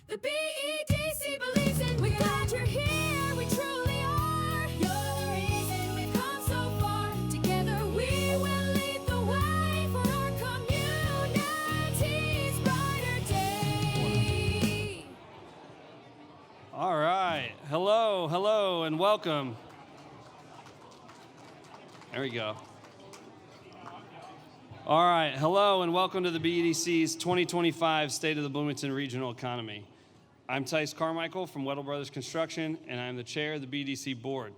The BEDC believes in We're glad you're here, we truly are. You're the reason we've come so far. Together we will lead the way for our community's brighter day. All right. Hello, and welcome. There we go. All right. Hello, and welcome to the BEDC's 2025 State of the Bloomington Regional Economy. I'm Tice Carmichael from Weddle Brothers Construction, and I'm the chair of the BEDC board.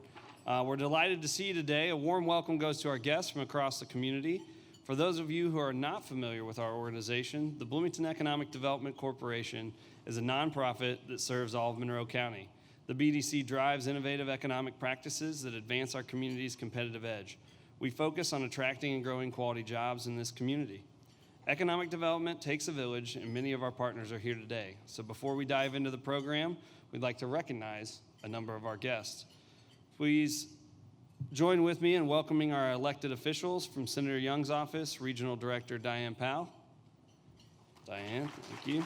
We're delighted to see you today. A warm welcome goes to our guests from across the community. For those of you who are not familiar with our organization, the Bloomington Economic Development Corporation is a nonprofit that serves all of Monroe County. The BEDC drives innovative economic practices that advance our community's competitive edge. We focus on attracting and growing quality jobs in this community. Economic development takes a village, and many of our partners are here today. So before we dive into the program, we'd like to recognize a number of our guests. Please join with me in welcoming our elected officials from Senator Young's office, Regional Director Diane Powell. Diane, thank you.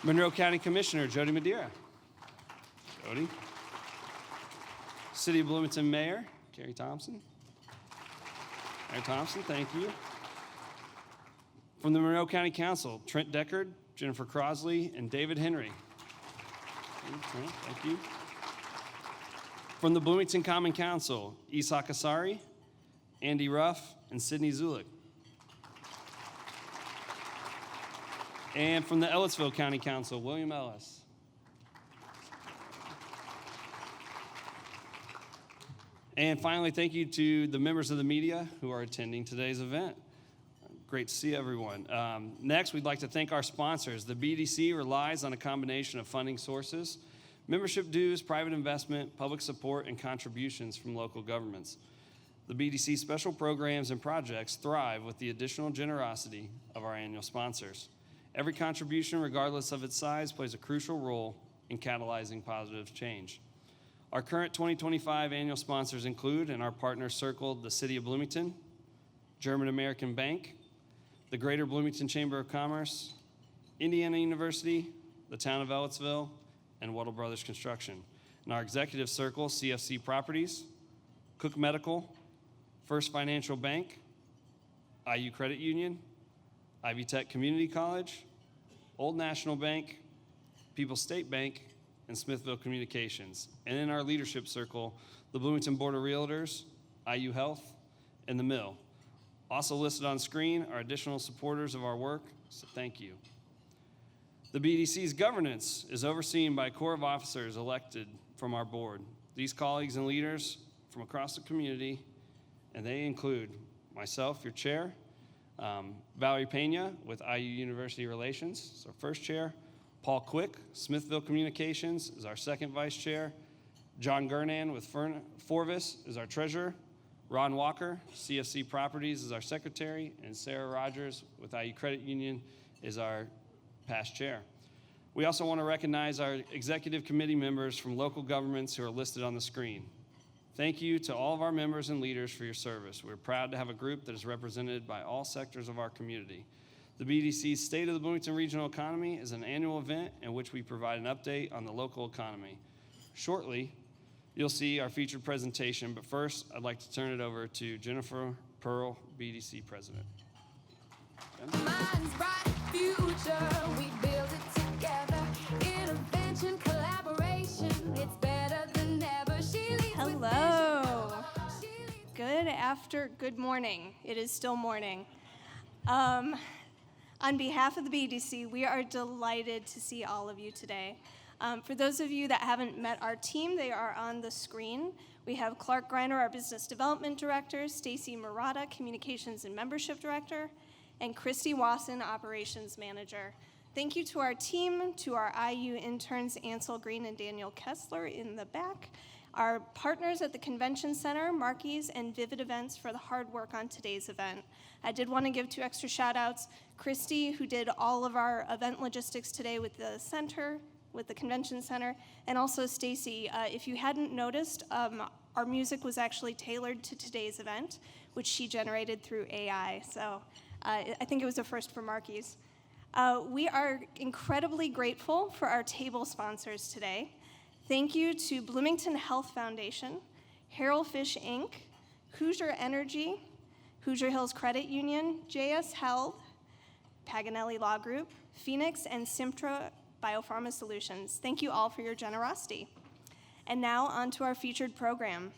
Monroe County Commissioner Jody Madeira. Jody. City of Bloomington Mayor Carrie Thompson. Mayor Thompson, thank you. From the Monroe County Council, Trent Deckard, Jennifer Crosley, and David Henry. Trent, thank you. From the Bloomington Common Council, Isak Asari, Andy Ruff, and Sydney Zulik. And from the Ellisville County Council, William Ellis. And finally, thank you to the members of the media who are attending today's event. Great to see everyone. Next, we'd like to thank our sponsors. The BEDC relies on a combination of funding sources: membership dues, private investment, public support, and contributions from local governments. The BEDC special programs and projects thrive with the additional generosity of our annual sponsors. Every contribution, regardless of its size, plays a crucial role in catalyzing positive change. Our current 2025 annual sponsors include, and our partners circled, the City of Bloomington, German American Bank, the Greater Bloomington Chamber of Commerce, Indiana University, the Town of Ellisville, and Weddle Brothers Construction. In our executive circle, CFC Properties, Cook Medical, First Financial Bank, IU Credit Union, Ivy Tech Community College, Old National Bank, People's State Bank, and Smithville Communications. And in our leadership circle, the Bloomington Board of Realtors, IU Health, and the Mill. Also listed on screen are additional supporters of our work, so thank you. The BEDC's governance is overseen by a core of officers elected from our board. These colleagues and leaders from across the community, and they include myself, your chair, Valerie Pena with IU University Relations is our first chair, Paul Quick, Smithville Communications is our second vice chair, John Gernan with Forvis is our treasurer, Ron Walker, CFC Properties is our secretary, and Sarah Rogers with IU Credit Union is our past chair. We also want to recognize our executive committee members from local governments who are listed on the screen. Thank you to all of our members and leaders for your service. We're proud to have a group that is represented by all sectors of our community. The BEDC's State of the Bloomington Regional Economy is an annual event in which we provide an update on the local economy. Shortly, you'll see our featured presentation, but first, I'd like to turn it over to Jennifer Pearl, BEDC President. Mine's bright future, we build it together. Intervention, collaboration, it's better than ever. She leads Hello. Good morning. It is still morning. On behalf of the BEDC, we are delighted to see all of you today. For those of you that haven't met our team, they are on the screen. We have Clark Greiner, our Business Development Director, Stacy Murata, Communications and Membership Director, and Christy Wasson, Operations Manager. Thank you to our team, to our IU interns, Ansel Green and Daniel Kessler in the back, our partners at the Convention Center, Marquis and Vivid Events for the hard work on today's event. I did want to give 2 extra shout outs. Christy, who did all of our event logistics today with the center, with the Convention Center, and also Stacy. If you hadn't noticed, our music was actually tailored to today's event, which she generated through AI. So I think it was a first for Marquis. We are incredibly grateful for our table sponsors today. Thank you to Bloomington Health Foundation, Harold Fish Inc., Hoosier Energy, Hoosier Hills Credit Union, JS Health, Paganelli Law Group, Phoenix, and Simtra Biopharma Solutions. Thank you all for your generosity. And now on to our featured program.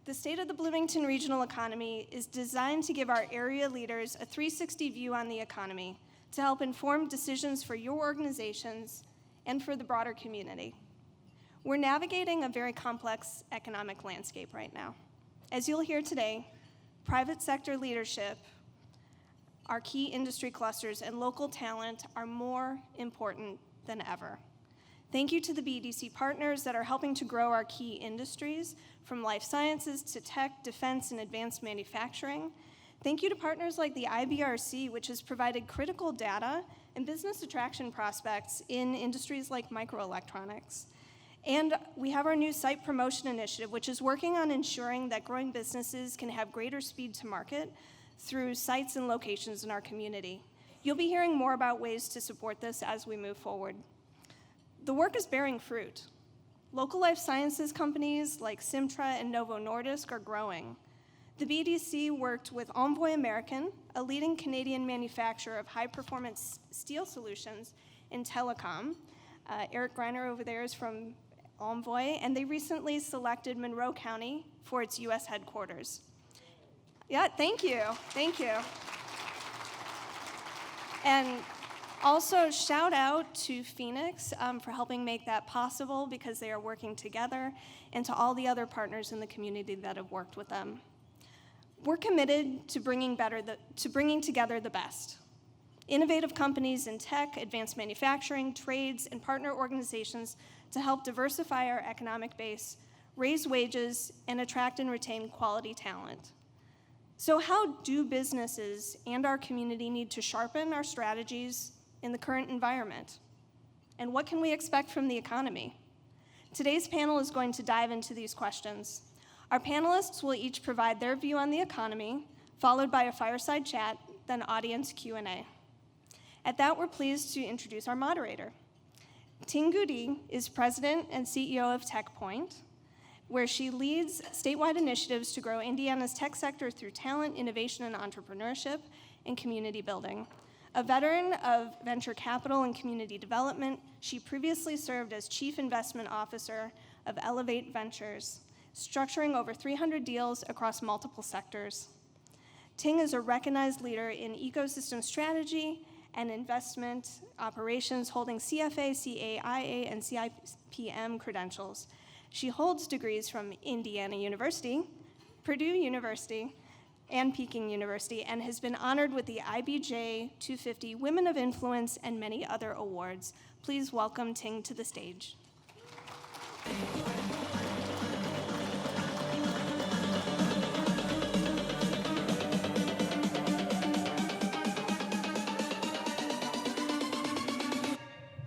The State of the Bloomington Regional Economy is designed to give our area leaders a 360 view on the economy to help inform decisions for your organizations and for the broader community. We're navigating a very complex economic landscape right now. As you'll hear today, private sector leadership, our key industry clusters, and local talent are more important than ever. Thank you to the BDC partners that are helping to grow our key industries, from life sciences to tech, defense, and advanced manufacturing. Thank you to partners like the IBRC, which has provided critical data and business attraction prospects in industries like microelectronics. And we have our new site promotion initiative, which is working on ensuring that growing businesses can have greater speed to market through sites and locations in our community. You'll be hearing more about ways to support this as we move forward. The work is bearing fruit. Local life sciences companies like Simtra and Novo Nordisk are growing. The BDC worked with Envoy American, a leading Canadian manufacturer of high-performance steel solutions in telecom. Eric Greiner over there is from Envoy, and they recently selected Monroe County for its U.S. headquarters. Yeah, thank you. And also, shout out to Phoenix for helping make that possible, because they are working together, and to all the other partners in the community that have worked with them. We're committed to bringing together the best. Innovative companies in tech, advanced manufacturing, trades, and partner organizations to help diversify our economic base, raise wages, and attract and retain quality talent. So how do businesses and our community need to sharpen our strategies in the current environment? And what can we expect from the economy? Today's panel is going to dive into these questions. Our panelists will each provide their view on the economy, followed by a fireside chat, then audience Q&A. At that, we're pleased to introduce our moderator. Ting Goody is president and CEO of TechPoint, where she leads statewide initiatives to grow Indiana's tech sector through talent, innovation, and entrepreneurship, and community building. A veteran of venture capital and community development, she previously served as Chief Investment Officer of Elevate Ventures, structuring over 300 deals across multiple sectors. Ting is a recognized leader in ecosystem strategy and investment operations, holding CFA, CAIA, and CIPM credentials. She holds degrees from Indiana University, Purdue University, and Peking University, and has been honored with the IBJ 250 Women of Influence and many other awards. Please welcome Ting to the stage.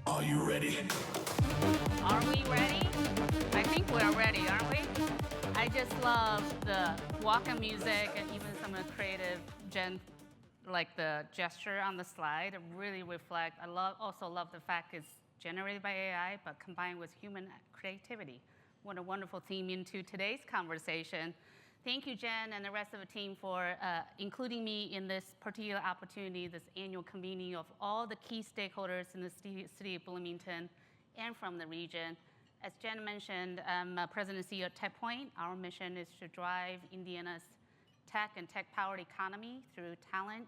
Are you ready? Are we ready? I think we're ready, aren't we? I just love the walk-in music and even some of the creative like the gesture on the slide. It really reflect. I also love the fact it's generated by AI, but combined with human creativity. What a wonderful theme into today's conversation. Thank you, Jen, and the rest of the team for including me in this particular opportunity, this annual convening of all the key stakeholders in the city of Bloomington and from the region. As Jen mentioned, I'm President and CEO at TechPoint. Our mission is to drive Indiana's tech and tech-powered economy through talent,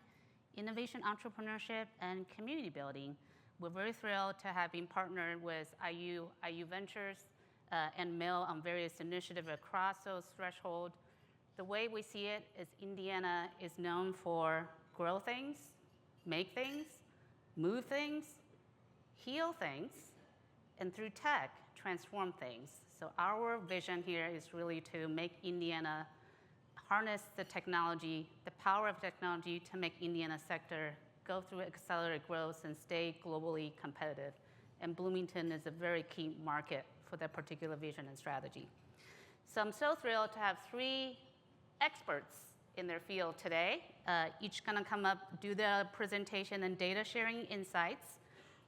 innovation, entrepreneurship, and community building. We're very thrilled to have been partnered with IU Ventures, and Mill on various initiatives across those thresholds. The way we see it is Indiana is known for grow things, make things, move things, heal things, and through tech, transform things. So our vision here is really to make Indiana harness the technology, the power of technology to make Indiana sector go through accelerated growth and stay globally competitive. And Bloomington is a very key market for that particular vision and strategy. So I'm so thrilled to have three experts in their field today. Each gonna come up, do the presentation and data sharing insights.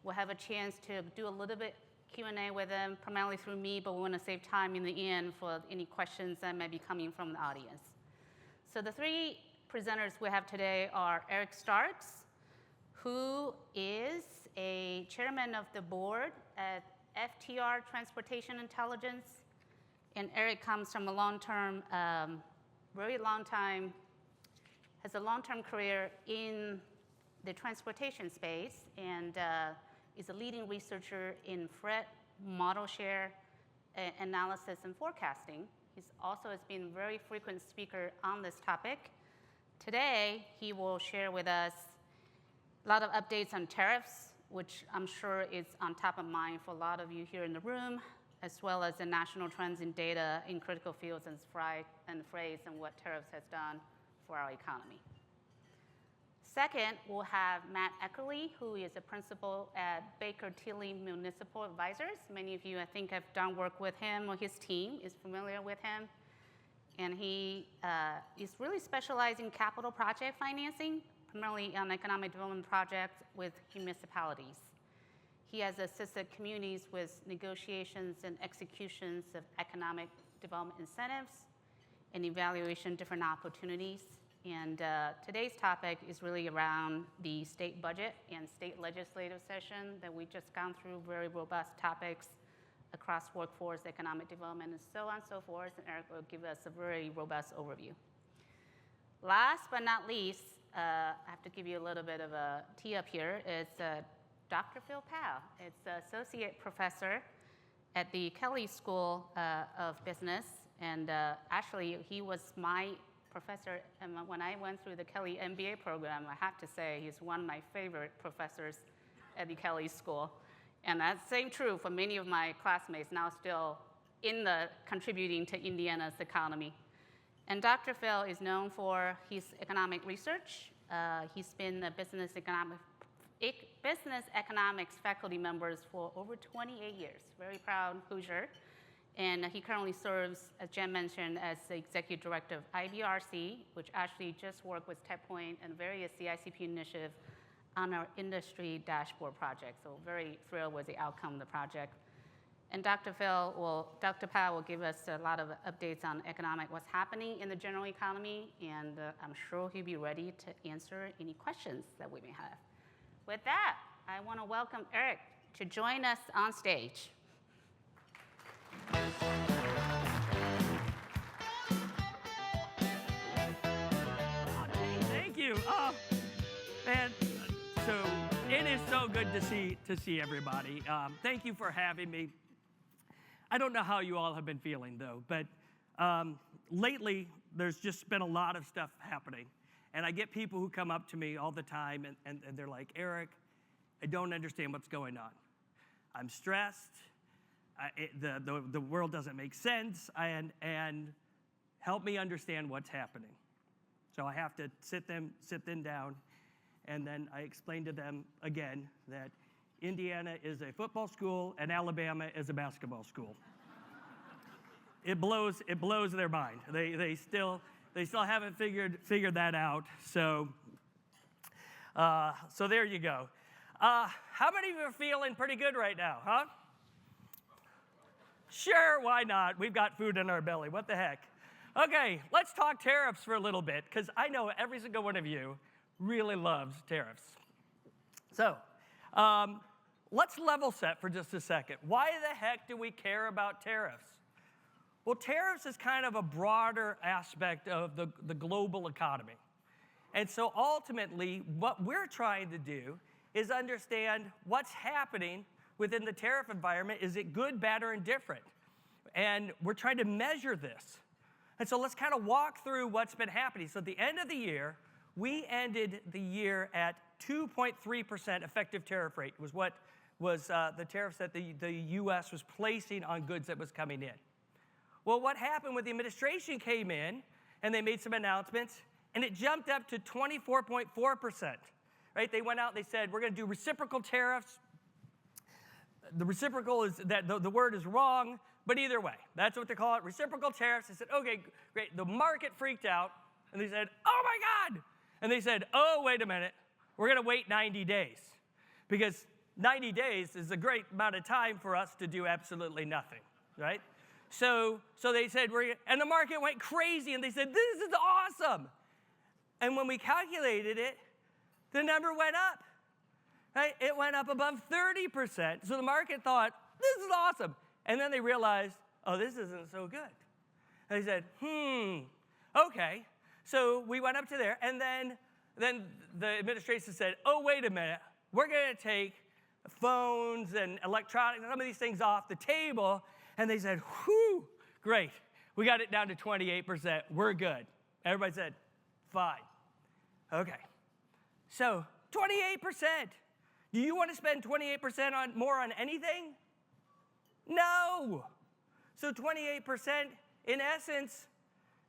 We'll have a chance to do a little bit Q&A with them, primarily through me, but we want to save time in the end for any questions that may be coming from the audience. So the three presenters we have today are Eric Starks, who is a chairman of the board at FTR Transportation Intelligence. And Eric comes from a long-term, very long time, has a long-term career in the transportation space, and is a leading researcher in freight model share analysis and forecasting. He's also has been a very frequent speaker on this topic. Today, he will share with us a lot of updates on tariffs, which I'm sure is on top of mind for a lot of you here in the room, as well as the national trends in data in critical fields and freight and what tariffs has done for our economy. Second, we'll have Matt Eckerly, who is a principal at Baker Tilly Municipal Advisors. Many of you, I think, have done work with him, or his team is familiar with him. And he is really specialized in capital project financing, primarily on economic development projects with municipalities. He has assisted communities with negotiations and executions of economic development incentives and evaluation of different opportunities. And today's topic is really around the state budget and state legislative session that we just gone through, very robust topics across workforce, economic development, and so on and so forth. And Eric will give us a very robust overview. Last but not least, I have to give you a little bit of a tee up here. It's Dr. Phil Powell. It's associate professor at the Kelley School of Business. And actually, he was my professor, and when I went through the Kelley MBA program, I have to say he's one of my favorite professors at the Kelley School. And that's same true for many of my classmates now still in the contributing to Indiana's economy. And Dr. Phil is known for his economic research. He's been a business economics faculty members for over 28 years. Very proud Hoosier. And he currently serves, as Jen mentioned, as the executive director of IBRC, which actually just worked with TechPoint and various CICP initiatives on our industry dashboard project. So very thrilled with the outcome of the project. And Dr. Powell will give us a lot of updates on what's happening in the general economy, and I'm sure he'll be ready to answer any questions that we may have. With that, I want to welcome Eric to join us on stage. Thank you. Oh, man, so it is so good to see everybody. Thank you for having me. I don't know how you all have been feeling, though, but lately there's just been a lot of stuff happening. And I get people who come up to me all the time, and they're like, Eric, I don't understand what's going on. I'm stressed. The world doesn't make sense, and help me understand what's happening. So I have to sit them down, and then I explain to them again that Indiana is a football school and Alabama is a basketball school. It blows their mind. They still haven't figured that out. So there you go. How many of you are feeling pretty good right now, huh? Sure, why not? We've got food in our belly. What the heck? Okay, let's talk tariffs for a little bit, because I know every single one of you really loves tariffs. So let's level set for just a second. Why the heck do we care about tariffs? Well, tariffs is kind of a broader aspect of the global economy. And so ultimately, what we're trying to do is understand what's happening within the tariff environment. Is it good, bad, or indifferent? And we're trying to measure this. And so let's kind of walk through what's been happening. So at the end of the year, we ended the year at 2.3% effective tariff rate was what was the tariffs that the U.S. was placing on goods that was coming in. Well, what happened when the administration came in and they made some announcements, and it jumped up to 24.4%, right? They went out and they said, we're going to do reciprocal tariffs. The reciprocal is that the word is wrong, but either way, that's what they call it, reciprocal tariffs. They said, okay, great. The market freaked out, And they said, oh my God. And they said, oh, wait a minute. We're going to wait 90 days. Because 90 days is a great amount of time for us to do absolutely nothing, right? So they said, and the market went crazy, and they said, this is awesome. And when we calculated it, the number went up, right? It went up above 30%. So the market thought, this is awesome. And then they realized, oh, this isn't so good. And they said, okay. So we went up to there, and then the administration said, oh, wait a minute. We're going to take phones and electronics, some of these things off the table. And they said, whew, great. We got it down to 28%. We're good. Everybody said, fine. Okay. So 28%. Do you want to spend 28% more on anything? No. So 28%, in essence,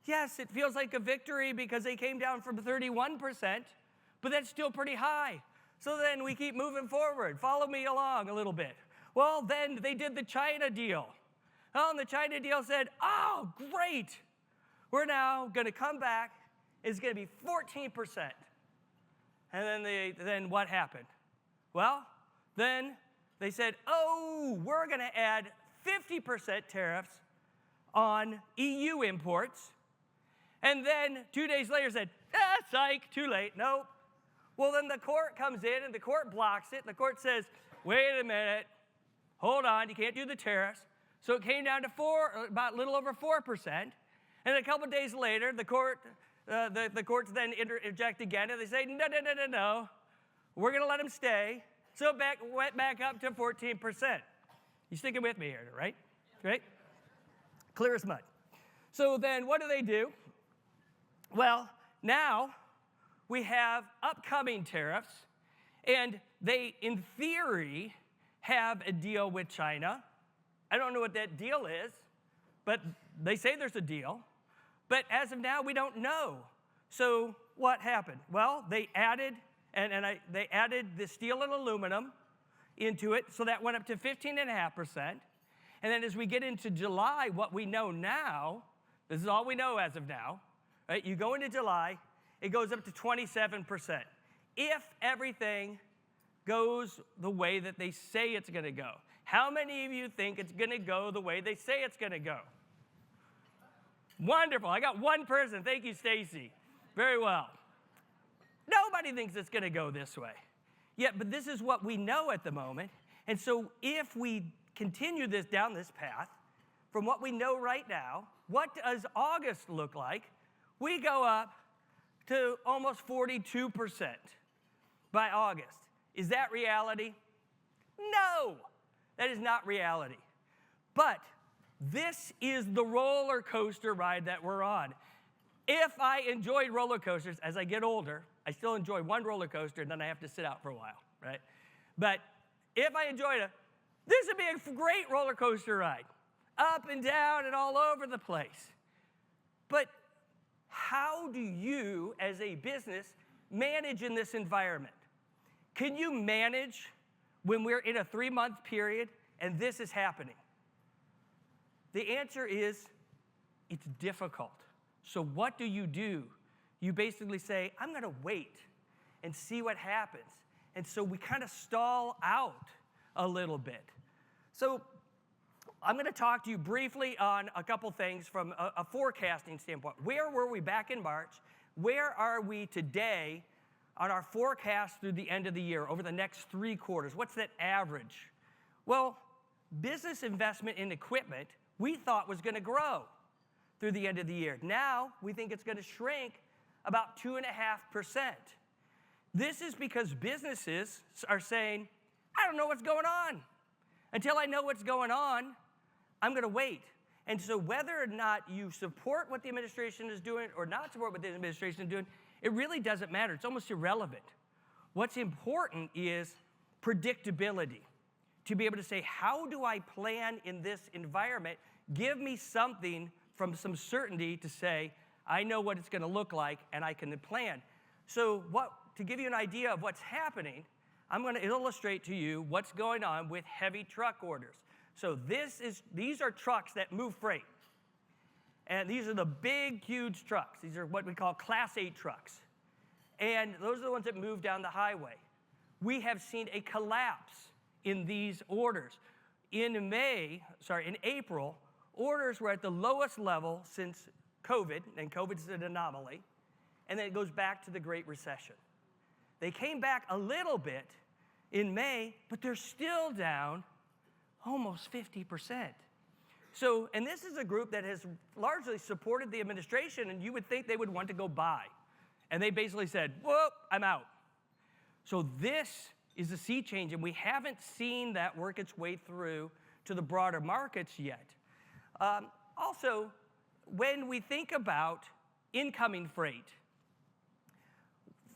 yes, it feels like a victory because they came down from 31%, but that's still pretty high. So then we keep moving forward. Follow me along a little bit. Well, then they did the China deal. Oh, and the China deal said, oh, great. We're now going to come back. It's going to be 14%. And then what happened? Well, then they said, oh, we're going to add 50% tariffs on EU imports. And then 2 days later said, psych, too late, nope. Well, then the court comes in and the court blocks it. The court says, wait a minute, hold on, you can't do the tariffs. So it came down to about a little over 4%. And a couple days later, the courts then interject again, and they say, no. We're going to let them stay. So it went back up to 14%. You sticking with me here, right? Right? Clear as mud. So then what do? Well, now we have upcoming tariffs, and they, in theory, have a deal with China. I don't know what that deal is, but they say there's a deal. But as of now, we don't know. So what happened? Well, they added, they added the steel and aluminum into it, so that went up to 15.5%. And then as we get into July, what we know now, this is all we know as of now, right? You go into July, it goes up to 27%. If everything goes the way that they say it's going to go. How many of you think it's going to go the way they say it's going to go? Wonderful. I got one person. Thank you, Stacy. Very well. Nobody thinks it's going to go this way. Yeah, but this is what we know at the moment. And so if we continue down this path, from what we know right now, what does August look like? We go up to almost 42% by August. Is that reality? No, that is not reality. But this is the roller coaster ride that we're on. If I enjoyed roller coasters as I get older, I still enjoy one roller coaster and then I have to sit out for a while, right? But if I enjoyed it, this would be a great roller coaster ride, up and down and all over the place. But how do you, as a business, manage in this environment? Can you manage when we're in a 3-month period and this is happening? The answer is, it's difficult. So what do? You basically say, I'm going to wait and see what happens. And so we kind of stall out a little bit. So I'm going to talk to you briefly on a couple things from a forecasting standpoint. Where were we back in March? Where are we today on our forecast through the end of the year, over the next 3 quarters? What's that average? Well, business investment in equipment we thought was going to grow through the end of the year. Now we think it's going to shrink about 2.5%. This is because businesses are saying, I don't know what's going on. Until I know what's going on, I'm going to wait. And so whether or not you support what the administration is doing or not support what the administration is doing, it really doesn't matter. It's almost irrelevant. What's important is predictability. To be able to say, how do I plan in this environment? Give me something from some certainty to say, I know what it's going to look like and I can plan. So to give you an idea of what's happening, I'm going to illustrate to you what's going on with heavy truck orders. So these are trucks that move freight. And these are the big, huge trucks. These are what we call Class 8 trucks. And those are the ones that move down the highway. We have seen a collapse in these orders. In April, orders were at the lowest level since COVID, and COVID's an anomaly, and then it goes back to the Great Recession. They came back a little bit in May, but they're still down almost 50%. So, and this is a group that has largely supported the administration, and you would think they would want to go buy. And they basically said, whoop, I'm out. So this is a sea change, and we haven't seen that work its way through to the broader markets yet. Also, when we think about incoming freight,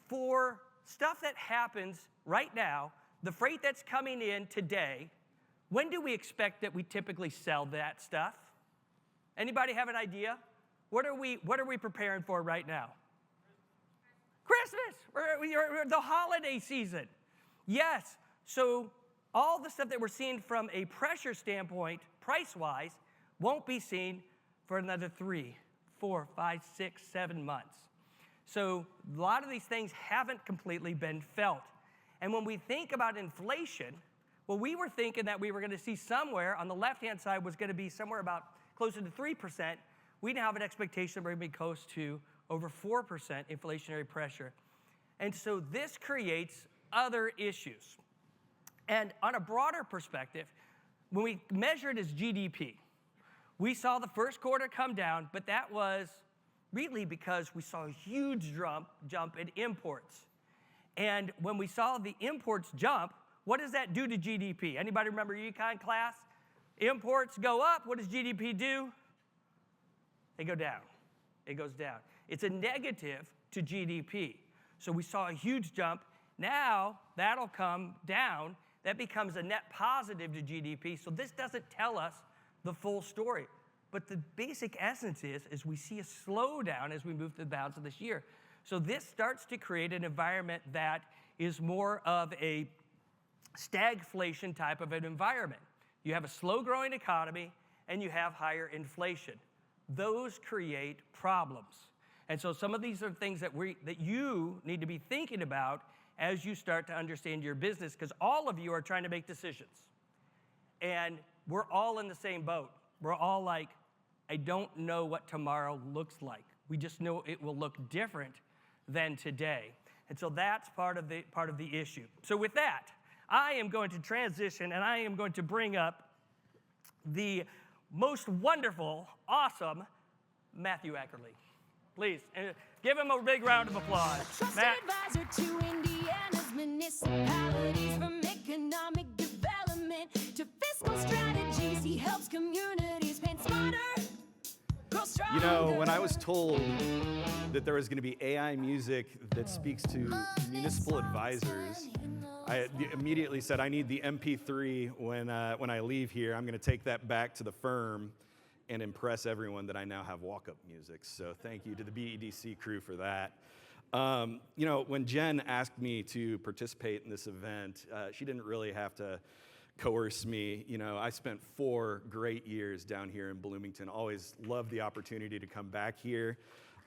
for stuff that happens right now, the freight that's coming in today, when do we expect that we typically sell that stuff? Anybody have an idea? What are we preparing for right now? Christmas. We're the holiday season. Yes. So all the stuff that we're seeing from a pressure standpoint, price-wise, won't be seen for another 3, 4, 5, 6, 7 months. So a lot of these things haven't completely been felt. And when we think about inflation, well, we were thinking that we were going to see somewhere on the left-hand side was going to be somewhere about closer to 3%. We now have an expectation we're going to be close to over 4% inflationary pressure. And so this creates other issues. And on a broader perspective, when we measure it as GDP, we saw the first quarter come down, but that was really because we saw a huge jump in imports. And when we saw the imports jump, what does that do to GDP? Anybody remember econ class? Imports go up, what does GDP do? They go down. It goes down. It's a negative to GDP. So we saw a huge jump. Now that'll come down. That becomes a net positive to GDP. So this doesn't tell us the full story. But the basic essence is we see a slowdown as we move through the balance of this year. So this starts to create an environment that is more of a stagflation type of an environment. You have a slow-growing economy, and you have higher inflation. Those create problems. And so some of these are things that you need to be thinking about as you start to understand your business, because all of you are trying to make decisions. And we're all in the same boat. We're all like, I don't know what tomorrow looks like. We just know it will look different than today. And so that's part of the issue. So with that, I am going to transition, and I am going to bring up the most wonderful, awesome Matthew Ackerley. Please, give him a big round of applause. Trusted Matt. advisor to Indiana's municipalities, from economic development to fiscal strategies. He helps communities paint smarter, grow stronger. You know, when I was told that there was going to be AI music that speaks to municipal advisors, I immediately said, I need the MP3 when I leave here. I'm going to take that back to the firm and impress everyone that I now have walk-up music. So thank you to the BEDC crew for that. You know, when Jen asked me to participate in this event, she didn't really have to coerce me. You know, I spent 4 great years down here in Bloomington. Always loved the opportunity to come back here.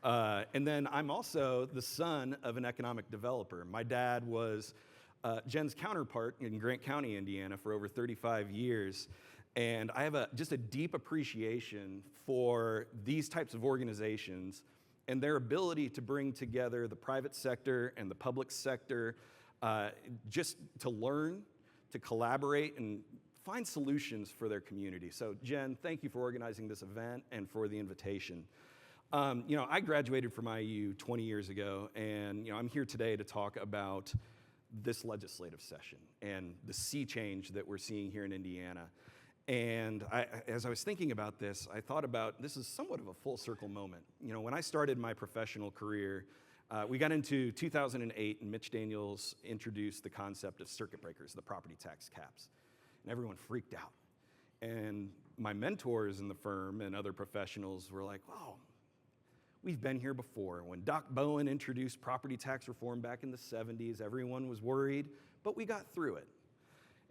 And then I'm also the son of an economic developer. My dad was Jen's counterpart in Grant County, Indiana for over 35 years. And I have just a deep appreciation for these types of organizations and their ability to bring together the private sector and the public sector just to learn, to collaborate, and find solutions for their community. So Jen, thank you for organizing this event and for the invitation. You know, I graduated from IU 20 years ago, and you know, I'm here today to talk about this legislative session and the sea change that we're seeing here in Indiana. And as I was thinking about this, I thought about this is somewhat of a full circle moment. You know, when I started my professional career, we got into 2008, and Mitch Daniels introduced the concept of circuit breakers, the property tax caps, and everyone freaked out. And my mentors in the firm and other professionals were like, "Wow, we've been here before. When Doc Bowen introduced property tax reform back in the 70s, everyone was worried, but we got through it."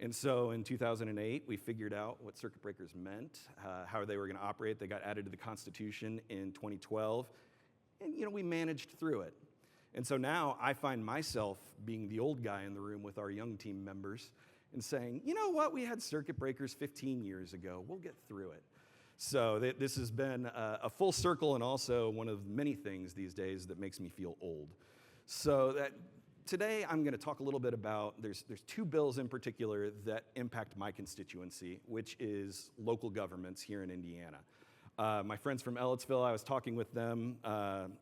And so in 2008, we figured out what circuit breakers meant, how they were going to operate. They got added to the Constitution in 2012, and we managed through it. And so now I find myself being the old guy in the room with our young team members and saying, you know what, we had circuit breakers 15 years ago. We'll get through it. So this has been a full circle, and also one of many things these days that makes me feel old. So today I'm going to talk a little bit about, there's two bills in particular that impact my constituency, which is local governments here in Indiana. My friends from Ellettsville, I was talking with them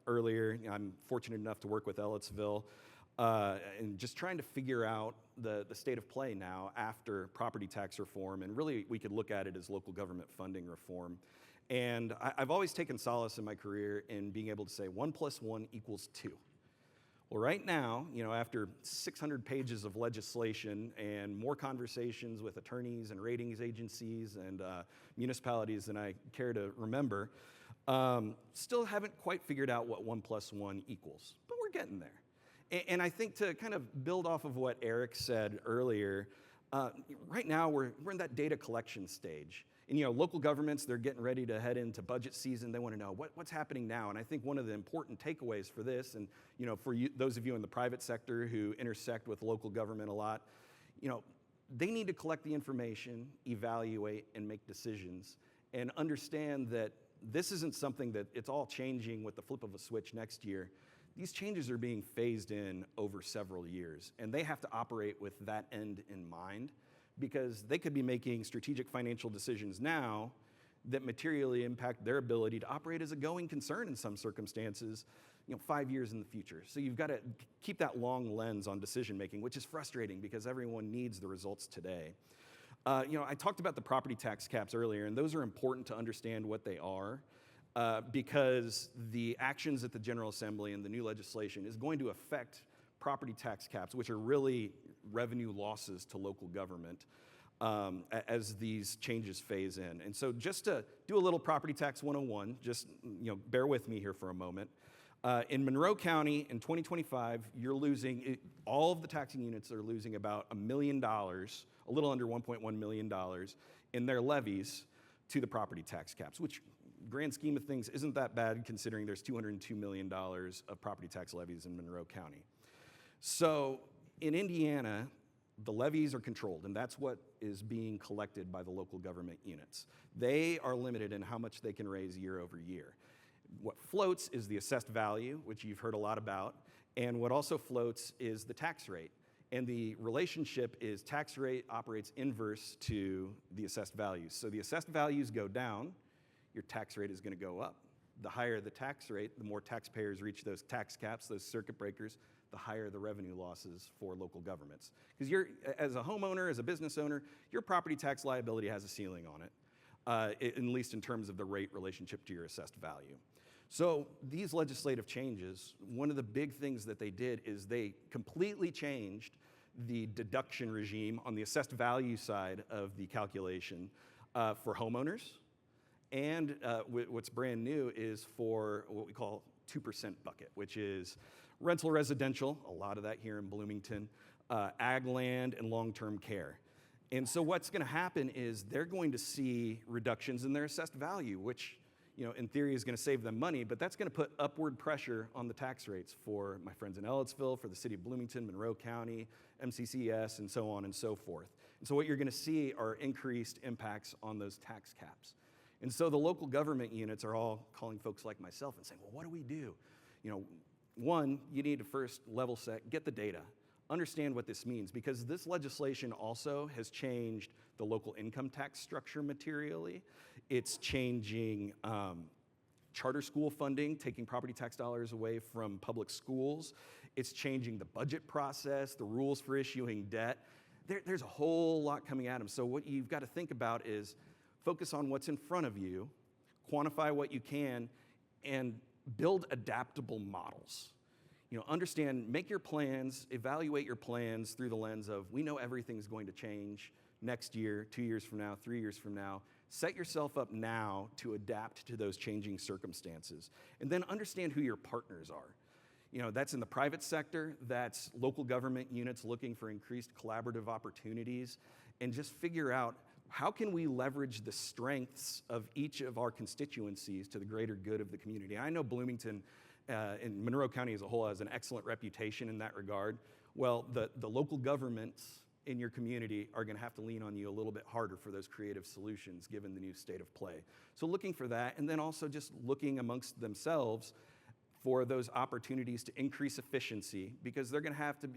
earlier. I'm fortunate enough to work with Ellettsville, and just trying to figure out the state of play now after property tax reform, and really we could look at it as local government funding reform. And I've always taken solace in my career in being able to say 1 + 1 = 2. Well, right now, after 600 pages of legislation and more conversations with attorneys and ratings agencies and municipalities than I care to remember, still haven't quite figured out what 1 + 1 =, but we're getting there. And I think to kind of build off of what Eric said earlier, right now we're in that data collection stage. And local governments, they're getting ready to head into budget season. They want to know what's happening now. And I think one of the important takeaways for this, and for those of you in the private sector who intersect with local government a lot, they need to collect the information, evaluate, and make decisions, and understand that this isn't something that it's all changing with the flip of a switch next year. These changes are being phased in over several years, and they have to operate with that end in mind, because they could be making strategic financial decisions now that materially impact their ability to operate as a going concern in some circumstances, 5 years in the future. So you've got to keep that long lens on decision making, which is frustrating because everyone needs the results today. I talked about the property tax caps earlier, and those are important to understand what they are, because the actions at the General Assembly and the new legislation is going to affect property tax caps, which are really revenue losses to local government, as these changes phase in. And so just to do a little property tax 101, just bear with me here for a moment. In Monroe County in 2025, you're losing, all of the taxing units are losing about $1 million, a little under $1.1 million in their levies to the property tax caps, which grand scheme of things isn't that bad considering there's $202 million of property tax levies in Monroe County. So in Indiana, the levies are controlled, and that's what is being collected by the local government units. They are limited in how much they can raise year over year. What floats is the assessed value, which you've heard a lot about, and what also floats is the tax rate. And the relationship is tax rate operates inverse to the assessed values. So the assessed values go down, your tax rate is going to go up. The higher the tax rate, the more taxpayers reach those tax caps, those circuit breakers, the higher the revenue losses for local governments. Because as a homeowner, as a business owner, your property tax liability has a ceiling on it, at least in terms of the rate relationship to your assessed value. So these legislative changes, one of the big things that they did is they completely changed the deduction regime on the assessed value side of the calculation for homeowners. And what's brand new is for what we call 2% bucket, which is rental residential, a lot of that here in Bloomington, ag land, and long-term care. And so what's going to happen is they're going to see reductions in their assessed value, which in theory is going to save them money, but that's going to put upward pressure on the tax rates for my friends in Ellettsville, for the city of Bloomington, Monroe County, MCCS, and so on and so forth. And so what you're going to see are increased impacts on those tax caps. And so the local government units are all calling folks like myself and saying, well, what do we do? One, you need to first level set, get the data, understand what this means, because this legislation also has changed the local income tax structure materially. It's changing charter school funding, taking property tax dollars away from public schools. It's changing the budget process, the rules for issuing debt. There's a whole lot coming at them. So what you've got to think about is focus on what's in front of you, quantify what you can, and build adaptable models. Understand, make your plans, evaluate your plans through the lens of, we know everything's going to change next year, 2 years from now, 3 years from now. Set yourself up now to adapt to those changing circumstances. And then understand who your partners are. That's in the private sector, that's local government units looking for increased collaborative opportunities. and just figure out how can we leverage the strengths of each of our constituencies to the greater good of the community. I know Bloomington and Monroe County as a whole has an excellent reputation in that regard. Well, the local governments in your community are going to have to lean on you a little bit harder for those creative solutions given the new state of play. So looking for that, and then also just looking amongst themselves for those opportunities to increase efficiency, because they're going to have to,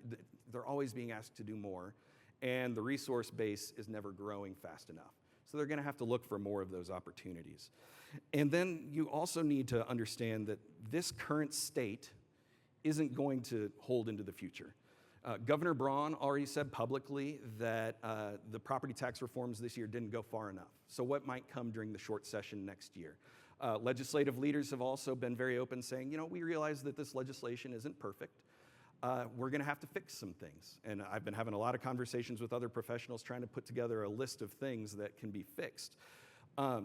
they're always being asked to do more, and the resource base is never growing fast enough. So they're going to have to look for more of those opportunities. And then you also need to understand that this current state isn't going to hold into the future. Governor Braun already said publicly that the property tax reforms this year didn't go far enough. So what might come during the short session next year? Legislative leaders have also been very open, saying, you know, we realize that this legislation isn't perfect. We're going to have to fix some things. And I've been having a lot of conversations with other professionals trying to put together a list of things that can be fixed.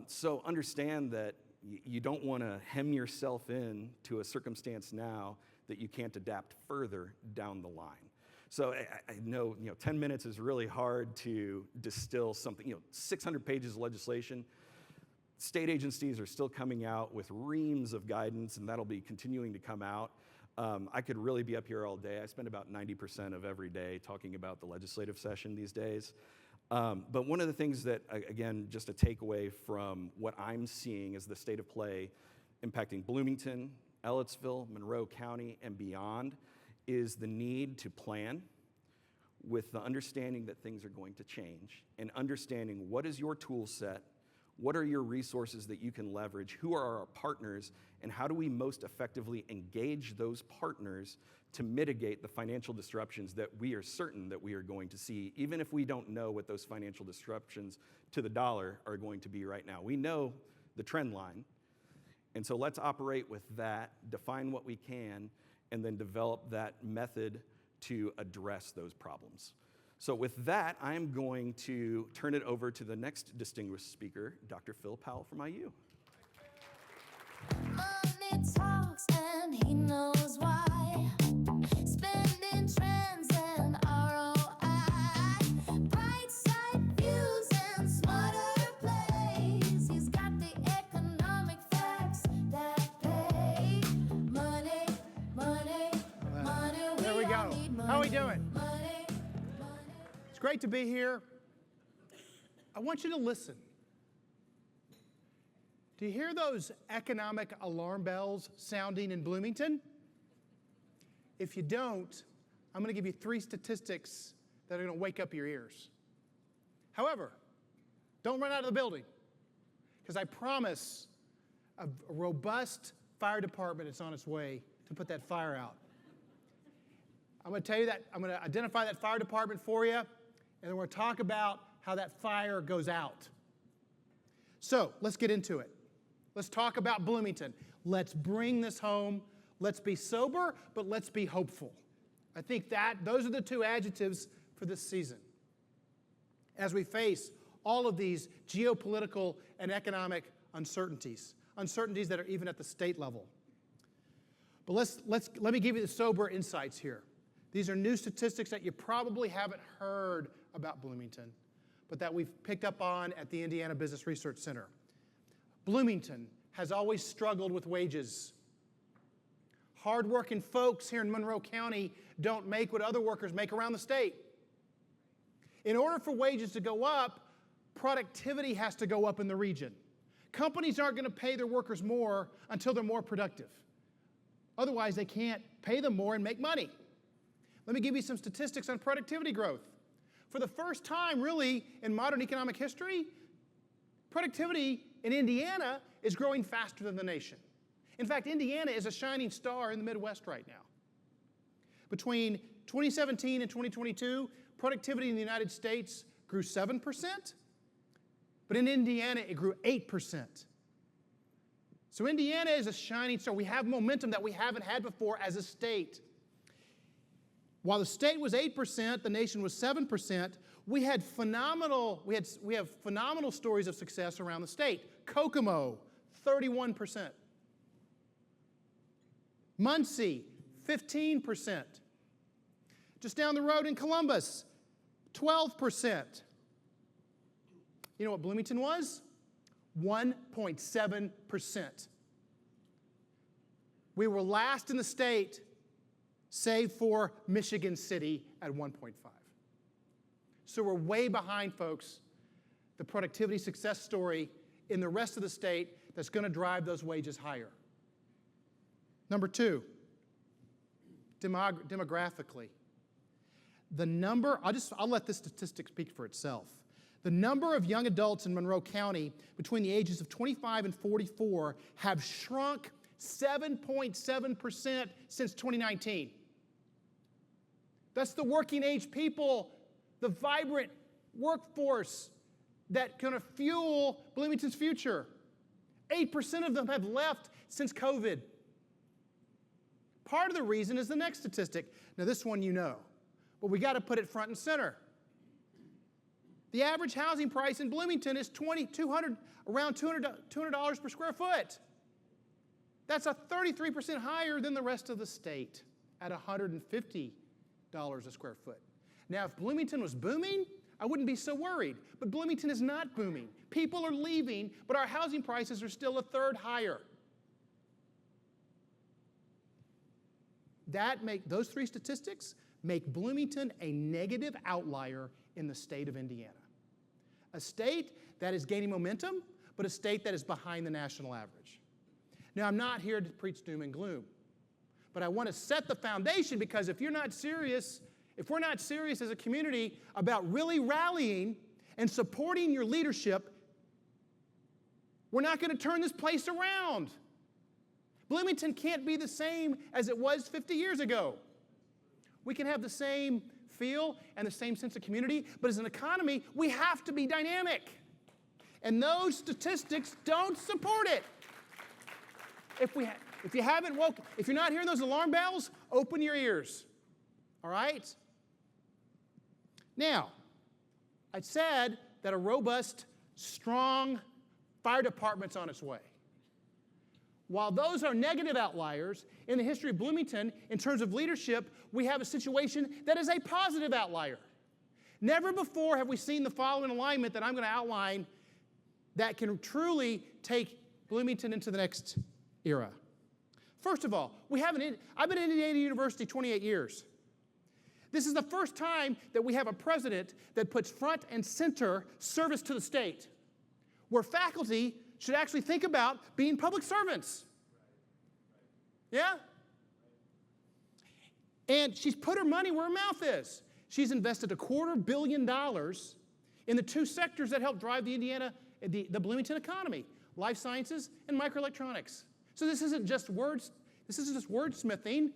So understand that you don't want to hem yourself in to a circumstance now that you can't adapt further down the line. So I know, 10 minutes is really hard to distill something, 600 pages of legislation. State agencies are still coming out with reams of guidance, and that'll be continuing to come out. I could really be up here all day. I spend about 90% of every day talking about the legislative session these days. But one of the things that, again, just a takeaway from what I'm seeing as the state of play impacting Bloomington, Ellettsville, Monroe County, and beyond is the need to plan with the understanding that things are going to change and understanding what is your tool set, what are your resources that you can leverage, who are our partners, and how do we most effectively engage those partners to mitigate the financial disruptions that we are certain that we are going to see, even if we don't know what those financial disruptions to the dollar are going to be right now. We know the trend line, and so let's operate with that, define what we can, and then develop that method to address those problems. So with that, I'm going to turn it over to the next distinguished speaker, Dr. Phil Powell from IU. Money talks and he knows why. Spending trends and ROI. Bright side views and smarter plays. He's got the economic facts that pay. Money, money, money. There we go. How are we doing? It's great to be here. I want you to listen. Do you hear those economic alarm bells sounding in Bloomington? If you don't, I'm going to give you 3 statistics that are going to wake up your ears. However, don't run out of the building, because I promise a robust fire department is on its way to put that fire out. I'm going to tell you that, I'm going to identify that fire department for you, and then we're going to talk about how that fire goes out. So let's get into it. Let's talk about Bloomington. Let's bring this home. Let's be sober, but let's be hopeful. I think that those are the 2 adjectives for this season. As we face all of these geopolitical and economic uncertainties that are even at the state level. But let me give you the sober insights here. These are new statistics that you probably haven't heard about Bloomington, but that we've picked up on at the Indiana Business Research Center. Bloomington has always struggled with wages. Hardworking folks here in Monroe County don't make what other workers make around the state. In order for wages to go up, productivity has to go up in the region. Companies aren't going to pay their workers more until they're more productive. Otherwise, they can't pay them more and make money. Let me give you some statistics on productivity growth. For the first time, really, in modern economic history, productivity in Indiana is growing faster than the nation. In fact, Indiana is a shining star in the Midwest right now. Between 2017 and 2022, productivity in the United States grew 7%, but in Indiana, it grew 8%. So Indiana is a shining star. We have momentum that we haven't had before as a state. While the state was 8%, the nation was 7%, we have phenomenal stories of success around the state. Kokomo, 31%. Muncie, 15%. Just down the road in Columbus, 12%. You know what Bloomington was? 1.7%. We were last in the state, save for Michigan City at 1.5. So we're way behind, folks, the productivity success story in the rest of the state that's going to drive those wages higher. Number two, demographically. The number, I'll let this statistic speak for itself. The number of young adults in Monroe County between the ages of 25 and 44 have shrunk 7.7% since 2019. That's the working age people, the vibrant workforce that can fuel Bloomington's future. 8% of them have left since COVID. Part of the reason is the next statistic. Now this one you know, but we got to put it front and center. The average housing price in Bloomington is around $200 per square foot. That's a 33% higher than the rest of the state at $150 a square foot. Now, if Bloomington was booming, I wouldn't be so worried. But Bloomington is not booming. People are leaving, but our housing prices are still a third higher. Those three statistics make Bloomington a negative outlier in the state of Indiana. A state that is gaining momentum, but a state that is behind the national average. Now, I'm not here to preach doom and gloom, but I want to set the foundation, because if we're not serious as a community about really rallying and supporting your leadership, we're not going to turn this place around. Bloomington can't be the same as it was 50 years ago. We can have the same feel and the same sense of community, but as an economy, we have to be dynamic. And those statistics don't support it. If you're not hearing those alarm bells, open your ears. All right? Now, I said that a robust, strong fire department's on its way. While those are negative outliers, in the history of Bloomington, in terms of leadership, we have a situation that is a positive outlier. Never before have we seen the following alignment that I'm going to outline that can truly take Bloomington into the next era. First of all, I've been at Indiana University 28 years. This is the first time that we have a president that puts front and center service to the state, where faculty should actually think about being public servants. Yeah? And she's put her money where her mouth is. She's invested $250 million in the two sectors that help drive the Bloomington economy, life sciences and microelectronics. So this isn't just wordsmithing.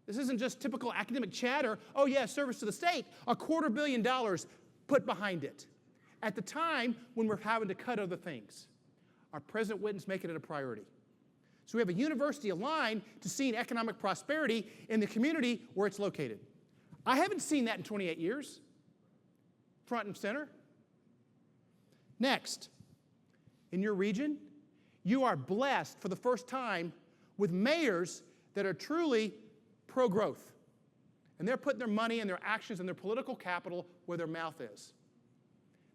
This isn't just typical academic chatter. Oh yeah, service to the state. $250 million put behind it. At the time when we're having to cut other things, our president Whitten's making it a priority. So we have a university aligned to seeing economic prosperity in the community where it's located. I haven't seen that in 28 years, front and center. Next, in your region, you are blessed for the first time with mayors that are truly pro-growth. And they're putting their money and their actions and their political capital where their mouth is.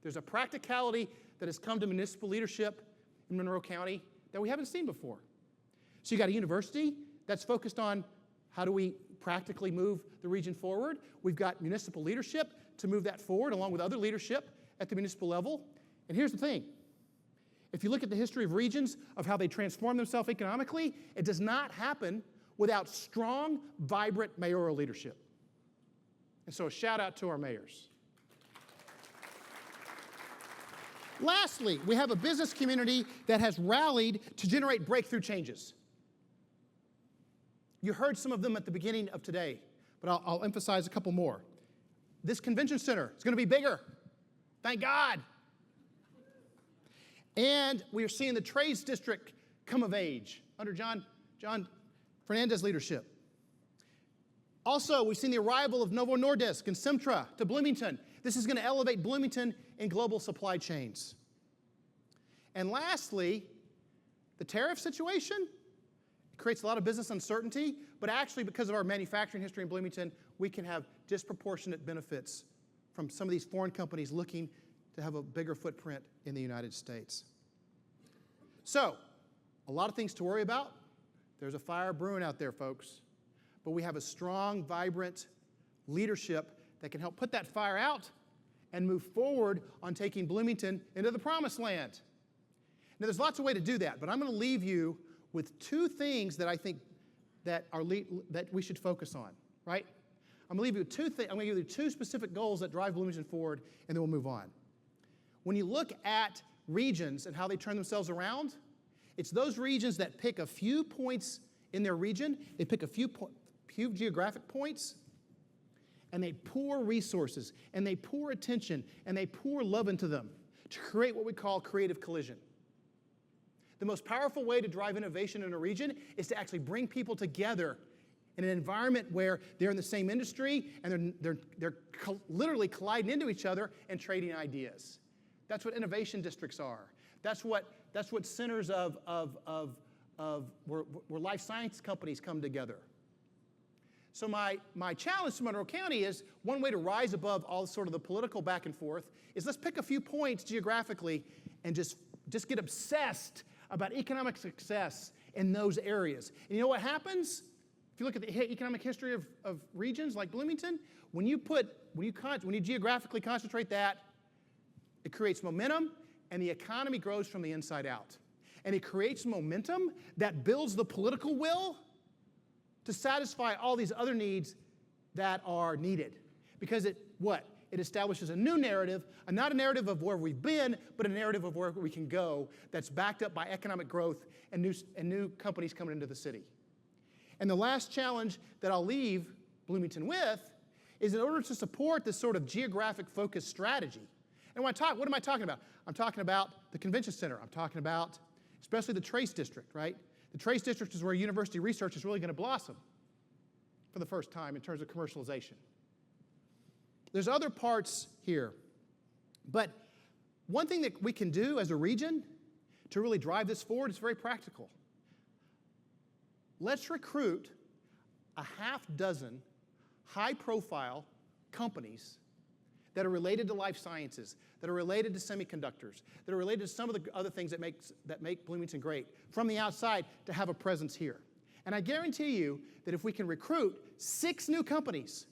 There's a practicality that has come to municipal leadership in Monroe County that we haven't seen before. So you got a university that's focused on how do we practically move the region forward. We've got municipal leadership to move that forward along with other leadership at the municipal level. And here's the thing. If you look at the history of regions, of how they transform themselves economically, it does not happen without strong, vibrant mayoral leadership. And so a shout out to our mayors. Lastly, we have a business community that has rallied to generate breakthrough changes. You heard some of them at the beginning of today, but I'll emphasize a couple more. This convention center is going to be bigger. Thank God. And we are seeing the trades district come of age under John Fernandez's leadership. Also, we've seen the arrival of Novo Nordisk and Simtra to Bloomington. This is going to elevate Bloomington in global supply chains. And lastly, the tariff situation creates a lot of business uncertainty, but actually because of our manufacturing history in Bloomington, we can have disproportionate benefits from some of these foreign companies looking to have a bigger footprint in the United States. So, a lot of things to worry about. There's a fire brewing out there, folks. But we have a strong, vibrant leadership that can help put that fire out and move forward on taking Bloomington into the promised land. Now, there's lots of ways to do that, but I'm going to leave you with two things that I think that we should focus on, right? I'm going to leave you with two things. I'm going to give you two specific goals that drive Bloomington forward, and then we'll move on. When you look at regions and how they turn themselves around, it's those regions that pick a few points in their region, they pick a few geographic points, and they pour resources, and they pour attention, and they pour love into them to create what we call creative collision. The most powerful way to drive innovation in a region is to actually bring people together in an environment where they're in the same industry and they're literally colliding into each other and trading ideas. That's what innovation districts are. That's what centers of where life science companies come together. So my challenge to Monroe County is one way to rise above all sort of the political back and forth is let's pick a few points geographically and just get obsessed about economic success in those areas. And you know what happens? If you look at the economic history of regions like Bloomington, when you geographically concentrate that, it creates momentum, and the economy grows from the inside out. And it creates momentum that builds the political will to satisfy all these other needs that are needed. Because it establishes a new narrative, not a narrative of where we've been, but a narrative of where we can go that's backed up by economic growth and new companies coming into the city. And the last challenge that I'll leave Bloomington with is in order to support this sort of geographic focused strategy. And what am I talking about? I'm talking about the convention center. I'm talking about especially the Trace District, right? The Trace District is where university research is really going to blossom for the first time in terms of commercialization. There's other parts here. But one thing that we can do as a region to really drive this forward is very practical. Let's recruit a half dozen high-profile companies that are related to life sciences, that are related to semiconductors, that are related to some of the other things that make Bloomington great from the outside to have a presence here. And I guarantee you that if we can recruit 6 new companies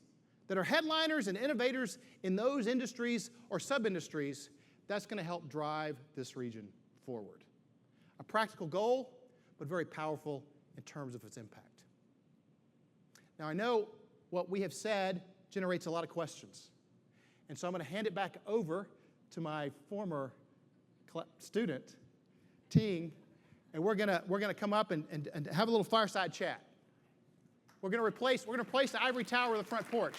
that are headliners and innovators in those industries or sub-industries, that's going to help drive this region forward. A practical goal, but very powerful in terms of its impact. Now, I know what we have said generates a lot of questions. And so I'm going to hand it back over to my former student, Ting, and we're going to come up and have a little fireside chat. We're going to replace the ivory tower with the front porch.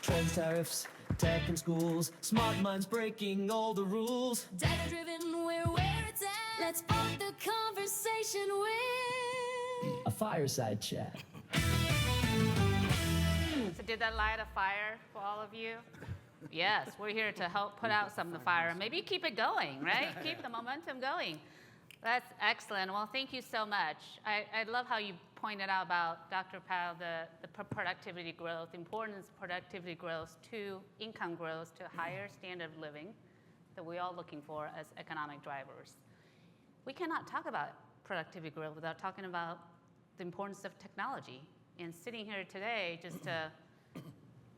Trends, tariffs, tech and schools, smart minds breaking all the rules. Data-driven, we're where it's at. Let's spark the conversation with A fireside chat. So did that light a fire for all of you? Yes, we're here to help put out some of the fire. Maybe keep it going, right? Keep the momentum going. That's excellent. Well, thank you so much. I love how you pointed out about, Dr. Powell, the productivity growth, importance of productivity growth to income growth to higher standard of living that we're all looking for as economic drivers. We cannot talk about productivity growth without talking about the importance of technology. And sitting here today, just to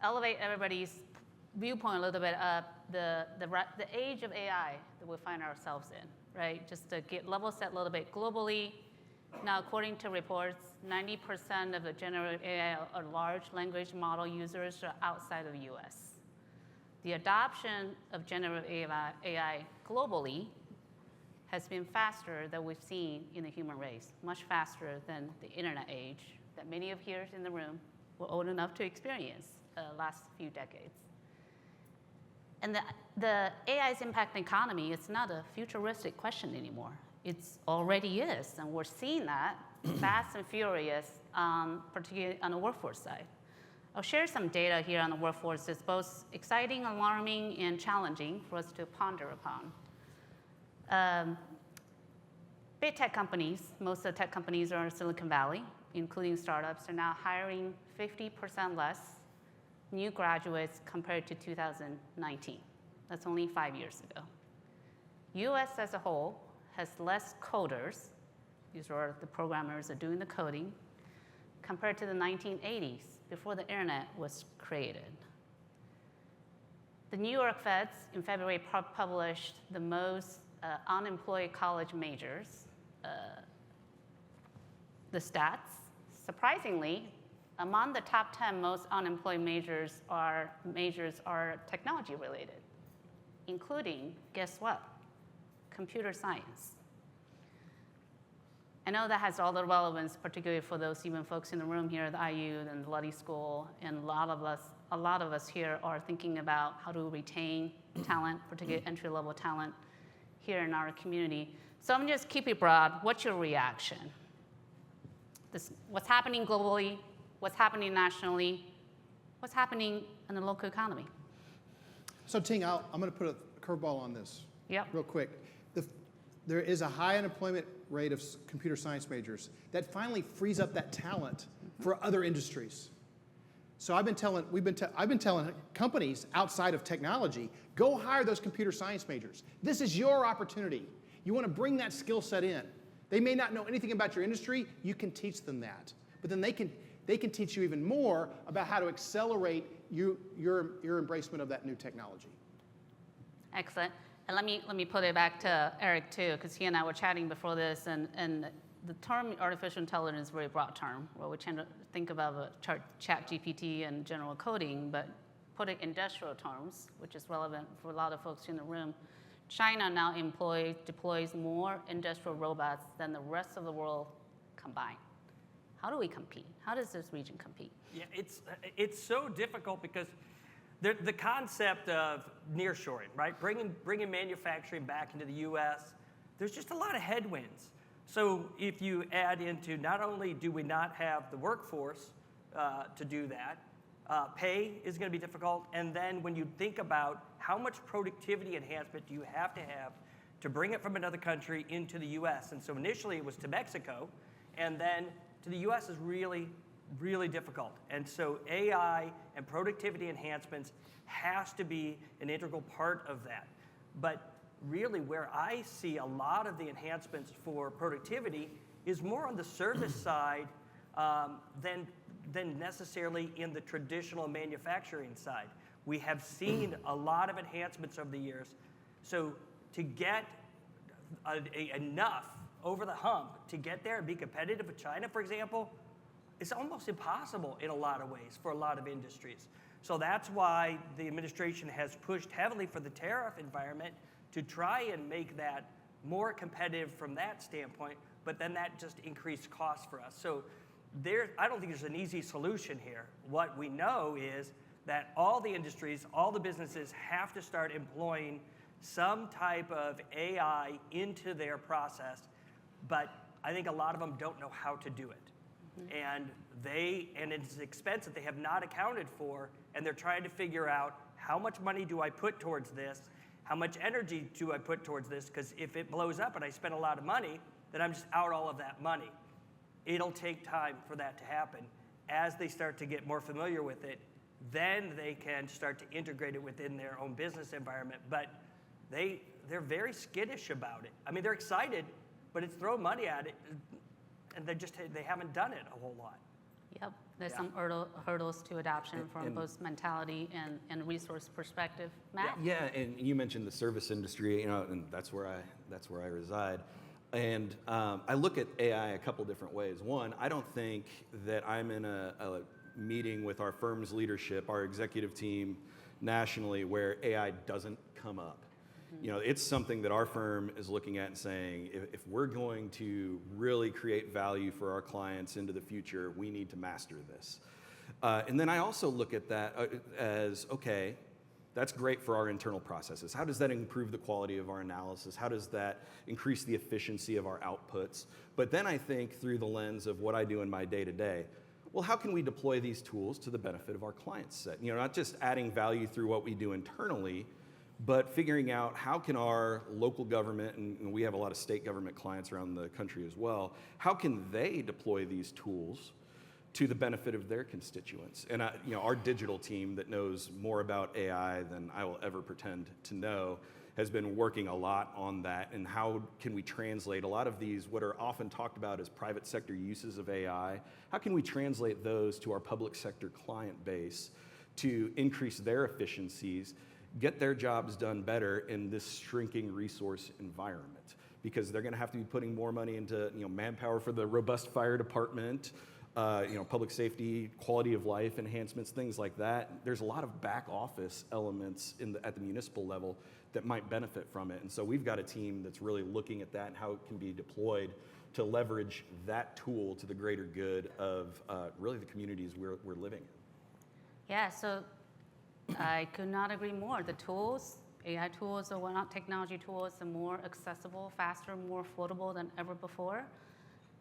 elevate everybody's viewpoint a little bit of the age of AI that we find ourselves in, right? Just to get level set a little bit globally. Now, according to reports, 90% of the generative AI or large language model users are outside of the US. The adoption of generative AI globally has been faster than we've seen in the human race, much faster than the internet age that many of here in the room were old enough to experience last few decades. And the AI's impact on the economy, it's not a futuristic question anymore. It's already is, and we're seeing that fast and furious, particularly on the workforce side. I'll share some data here on the workforce. It's both exciting, alarming, and challenging for us to ponder upon. Big tech companies, most of the tech companies are in Silicon Valley, including startups, are now hiring 50% less new graduates compared to 2019. That's only 5 years ago. US as a whole has less coders, these are the programmers that are doing the coding, compared to the 1980s, before the internet was created. The New York Feds in February published the most unemployed college majors, the stats. Surprisingly, among the top 10 most unemployed majors are technology related, including, guess what? Computer science. I know that has all the relevance, particularly for those even folks in the room here at the IU and the Luddy School, and a lot of us here are thinking about how to retain talent, particularly entry-level talent here in our community. So I'm just keep it broad. What's your reaction? What's happening globally? What's happening nationally? What's happening in the local economy? So Ting, I'm going to put a curveball on this real quick. There is a high unemployment rate of computer science majors that finally frees up that talent for other industries. So I've been telling companies outside of technology, go hire those computer science majors. This is your opportunity. You want to bring that skill set in. They may not know anything about your industry. You can teach them that, but then they can teach you even more about how to accelerate your embracement of that new technology. Excellent. And let me put it back to Eric too, because he and I were chatting before this, and the term artificial intelligence is a very broad term, where we tend to think about chat GPT and general coding, but put it in industrial terms, which is relevant for a lot of folks in the room. China now deploys more industrial robots than the rest of the world combined. How do we compete? How does this region compete? Yeah, it's so difficult because the concept of nearshoring, right? Bringing manufacturing back into the U.S., there's just a lot of headwinds. So if you add into, not only do we not have the workforce to do that, pay is going to be difficult, and then when you think about how much productivity enhancement do you have to bring it from another country into the U.S. And so initially it was to Mexico, and then to the U.S. is really, really difficult. And so AI and productivity enhancements has to be an integral part of that. But really where I see a lot of the enhancements for productivity is more on the service side than necessarily in the traditional manufacturing side. We have seen a lot of enhancements over the years. So to get enough over the hump to get there and be competitive with China, for example, it's almost impossible in a lot of ways for a lot of industries. So that's why the administration has pushed heavily for the tariff environment to try and make that more competitive from that standpoint, but then that just increased costs for us. So I don't think there's an easy solution here. What we know is that all the industries, all the businesses have to start employing some type of AI into their process, but I think a lot of them don't know how to do it. And it's an expense that they have not accounted for, and they're trying to figure out how much money do I put towards this, how much energy do I put towards this, because if it blows up and I spend a lot of money, then I'm just out all of that money. It'll take time for that to happen. As they start to get more familiar with it, then they can start to integrate it within their own business environment. But they're very skittish about it. I mean, they're excited, but it's throw money at it, and they haven't done it a whole lot. Yep, there's some hurdles to adoption from both mentality and resource perspective. Matt? Yeah, and you mentioned the service industry, and that's where I reside. And I look at AI a couple different ways. One, I don't think that I'm in a meeting with our firm's leadership, our executive team nationally, where AI doesn't come up. It's something that our firm is looking at and saying, if we're going to really create value for our clients into the future, we need to master this. And then I also look at that as, okay, that's great for our internal processes. How does that improve the quality of our analysis? How does that increase the efficiency of our outputs? But then I think through the lens of what I do in my day-to-day, well, how can we deploy these tools to the benefit of our client set? Not just adding value through what we do internally, but figuring out how can our local government, and we have a lot of state government clients around the country as well, how can they deploy these tools to the benefit of their constituents. And our digital team that knows more about AI than I will ever pretend to know has been working a lot on that, and how can we translate a lot of these, what are often talked about as private sector uses of AI, how can we translate those to our public sector client base to increase their efficiencies, get their jobs done better in this shrinking resource environment? Because they're gonna have to be putting more money into manpower for the robust fire department, public safety, quality of life enhancements, things like that. There's a lot of back office elements at the municipal level that might benefit from it. And so we've got a team that's really looking at that and how it can be deployed to leverage that tool to the greater good of really the communities we're living in. Yeah, so I could not agree more. The tools, AI tools, or whatnot, technology tools, are more accessible, faster, more affordable than ever before.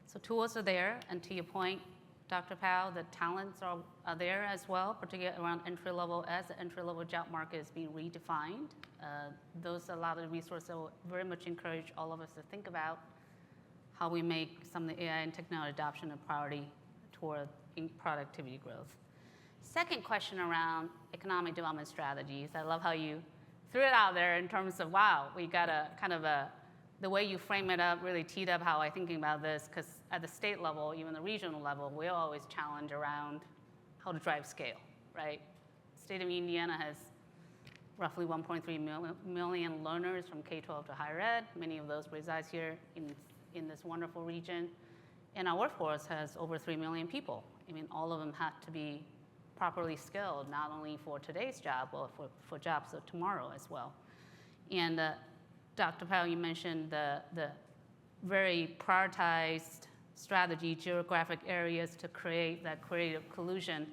So tools are there, and to your point, Dr. Powell, the talents are there as well, particularly around entry level, as the entry level job market is being redefined. Those are a lot of the resources I will very much encourage all of us to think about how we make some of the AI and technology adoption a priority toward productivity growth. Second question around economic development strategies. I love how you threw it out there in terms of, wow, we got a kind of the way you frame it up really teed up how I'm thinking about this, because at the state level, even the regional level, we always challenge around how to drive scale, right? The state of Indiana has roughly 1.3 million learners from K-12 to higher ed. Many of those reside here in this wonderful region. And our workforce has over 3 million people. I mean, all of them have to be properly skilled, not only for today's job, but for jobs of tomorrow as well. And Dr. Powell, you mentioned the very prioritized strategy, geographic areas to create that creative collusion.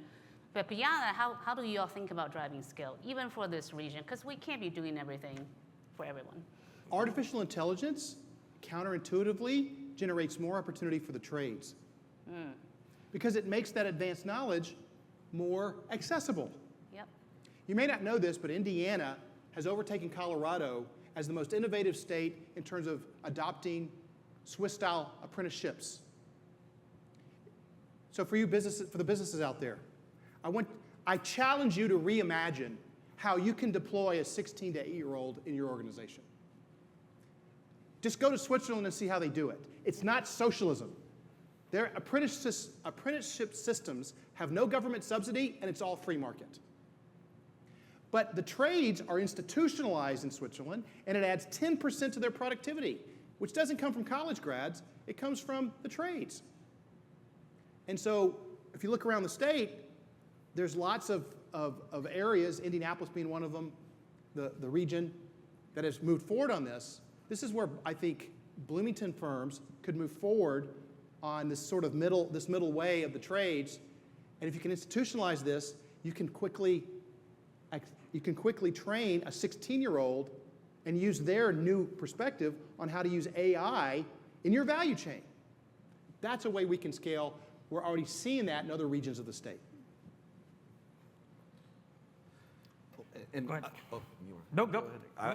But beyond that, how do you all think about driving scale, even for this region? Because we can't be doing everything for everyone. Artificial intelligence, counterintuitively, generates more opportunity for the trades. Because it makes that advanced knowledge more accessible. Yep. You may not know this, but Indiana has overtaken Colorado as the most innovative state in terms of adopting Swiss-style apprenticeships. So for you businesses, for the businesses out there, I challenge you to reimagine how you can deploy a 16 to 8-year-old in your organization. Just go to Switzerland and see how they do it. It's not socialism. Their apprenticeship systems have no government subsidy, and it's all free market. But the trades are institutionalized in Switzerland, and it adds 10% to their productivity, which doesn't come from college grads, it comes from the trades. And so if you look around the state, there's lots of areas, Indianapolis being one of them, the region that has moved forward on this. This is where I think Bloomington firms could move forward on this sort of middle way of the trades. And if you can institutionalize this, you can quickly train a 16-year-old and use their new perspective on how to use AI in your value chain. That's a way we can scale. We're already seeing that in other regions of the state. And Go ahead. No, go ahead.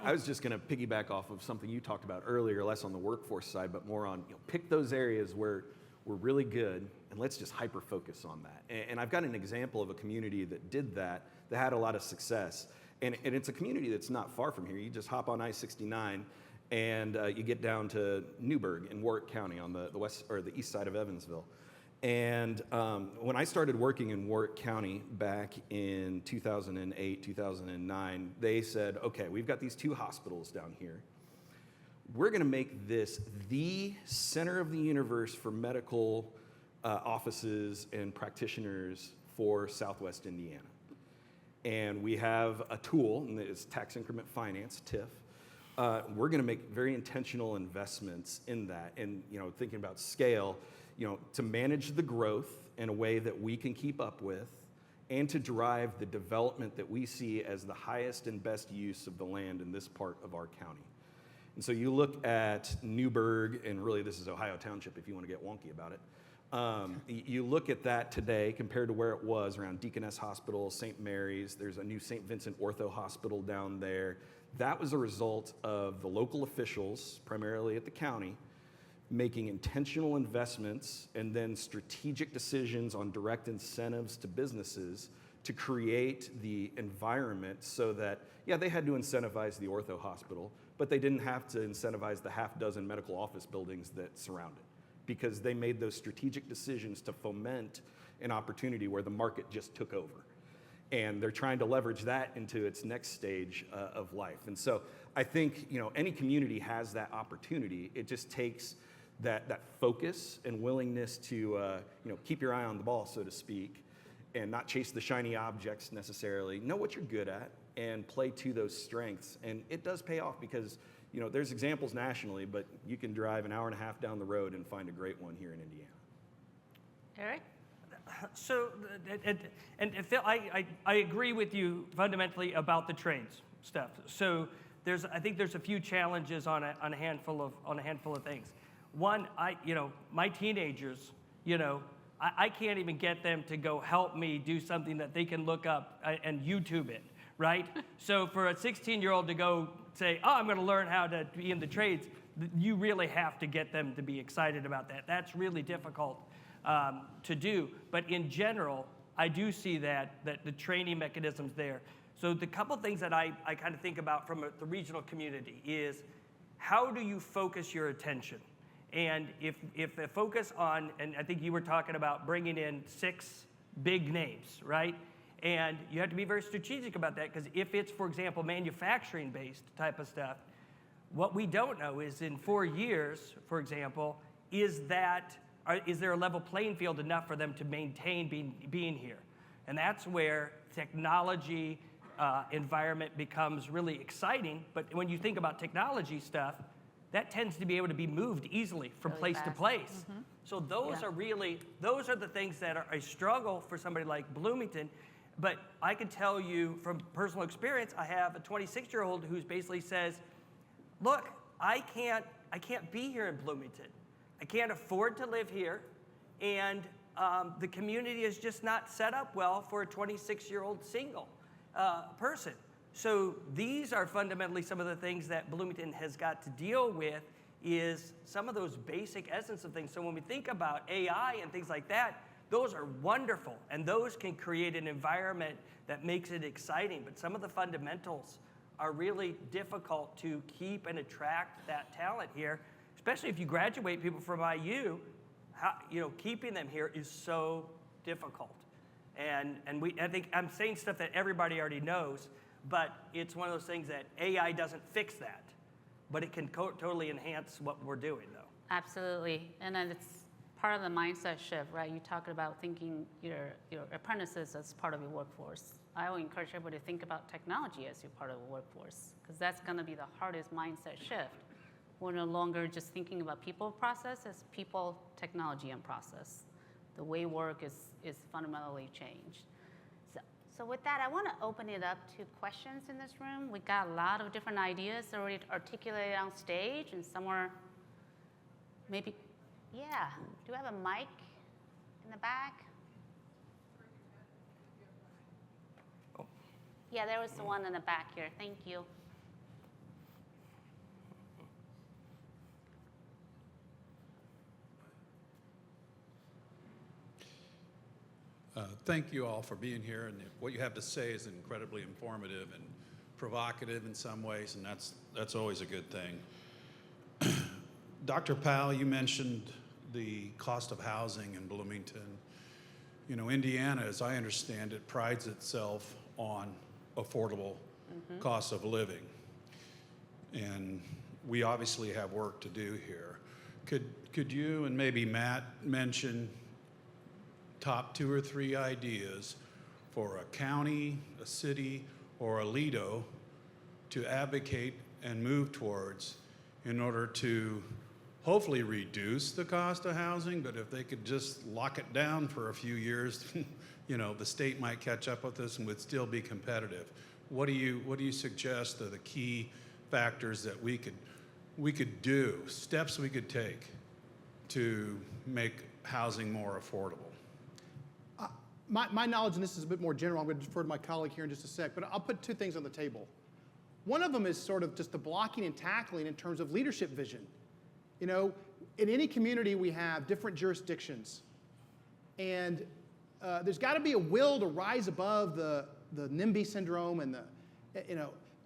I was just going to piggyback off of something you talked about earlier, less on the workforce side, but more on pick those areas where we're really good, and let's just hyper-focus on that. And I've got an example of a community that did that had a lot of success. And it's a community that's not far from here. You just hop on I-69, and you get down to Newburgh in Warwick County on the west or the east side of Evansville. And when I started working in Warwick County back in 2008, 2009, they said, okay, we've got these 2 hospitals down here. We're going to make this the center of the universe for medical offices and practitioners for Southwest Indiana. And we have a tool, and it's tax increment finance, TIF. We're going to make very intentional investments in that, and thinking about scale, to manage the growth in a way that we can keep up with, and to drive the development that we see as the highest and best use of the land in this part of our county. And so you look at Newburgh, and really this is Ohio Township if you want to get wonky about it. You look at that today compared to where it was around Deaconess Hospital, St. Mary's. There's a new St. Vincent Ortho Hospital down there. That was a result of the local officials, primarily at the county, making intentional investments and then strategic decisions on direct incentives to businesses to create the environment so that, yeah, they had to incentivize the ortho hospital, but they didn't have to incentivize the half dozen medical office buildings that surround it, because they made those strategic decisions to foment an opportunity where the market just took over. And they're trying to leverage that into its next stage of life. And so I think, any community has that opportunity. It just takes that focus and willingness to keep your eye on the ball, so to speak, and not chase the shiny objects necessarily. Know what you're good at and play to those strengths. And it does pay off because there's examples nationally, but you can drive an hour and a half down the road and find a great one here in Indiana. Eric? So, and Phil, I agree with you fundamentally about the trades stuff. So I think there's a few challenges on a handful of things. One, my teenagers, I can't even get them to go help me do something that they can look up and YouTube it, right? So for a 16-year-old to go say, oh, I'm going to learn how to be in the trades, you really have to get them to be excited about that. That's really difficult to do. But in general, I do see that the training mechanisms there. So the couple things that I kind of think about from the regional community is, how do you focus your attention? And if a focus on, and I think you were talking about bringing in 6 big names, right? And you have to be very strategic about that, because if it's, for example, manufacturing-based type of stuff, what we don't know is in 4 years, for example, is there a level playing field enough for them to maintain being here? And that's where technology environment becomes really exciting. But when you think about technology stuff, that tends to be able to be moved easily from Really place to fast. place. So those are the things that are a struggle for somebody like Bloomington. But I can tell you from personal experience, I have a 26-year-old who basically says, look, I can't be here in Bloomington. I can't afford to live here, and the community is just not set up well for a 26-year-old single person. So these are fundamentally some of the things that Bloomington has got to deal with, is some of those basic essence of things. So when we think about AI and things like that, those are wonderful, and those can create an environment that makes it exciting. But some of the fundamentals are really difficult to keep and attract that talent here, especially if you graduate people from IU. Keeping them here is so difficult. And I think I'm saying stuff that everybody already knows, but it's one of those things that AI doesn't fix that, but it can totally enhance what we're doing, though. Absolutely. And then it's part of the mindset shift, right? You talk about thinking your apprentices as part of your workforce. I would encourage everybody to think about technology as your part of the workforce, because that's going to be the hardest mindset shift. We're no longer just thinking about people process as people, technology, and process. The way work is fundamentally changed. So with that, I want to open it up to questions in this room. We got a lot of different ideas already articulated on stage, and somewhere, maybe, yeah. Do we have a mic in the back? Oh. Yeah, there was the one in the back here. Thank you. Thank you all for being here, and what you have to say is incredibly informative and provocative in some ways, and that's always a good thing. Dr. Powell, you mentioned the cost of housing in Bloomington. Indiana, as I understand it, prides itself on affordable costs of living, and we obviously have work to do here. Could you and maybe Matt mention top 2 or 3 ideas for a county, a city, or a Lido to advocate and move towards in order to hopefully reduce the cost of housing? But if they could just lock it down for a few years, the state might catch up with us and would still be competitive. What do you suggest are the key factors that we could do, steps we could take to make housing more affordable? My knowledge, and this is a bit more general, I'm going to defer to my colleague here in just a sec, but I'll put 2 things on the table. One of them is sort of just the blocking and tackling in terms of leadership vision. in any community we have different jurisdictions. And there's got to be a will to rise above the NIMBY syndrome and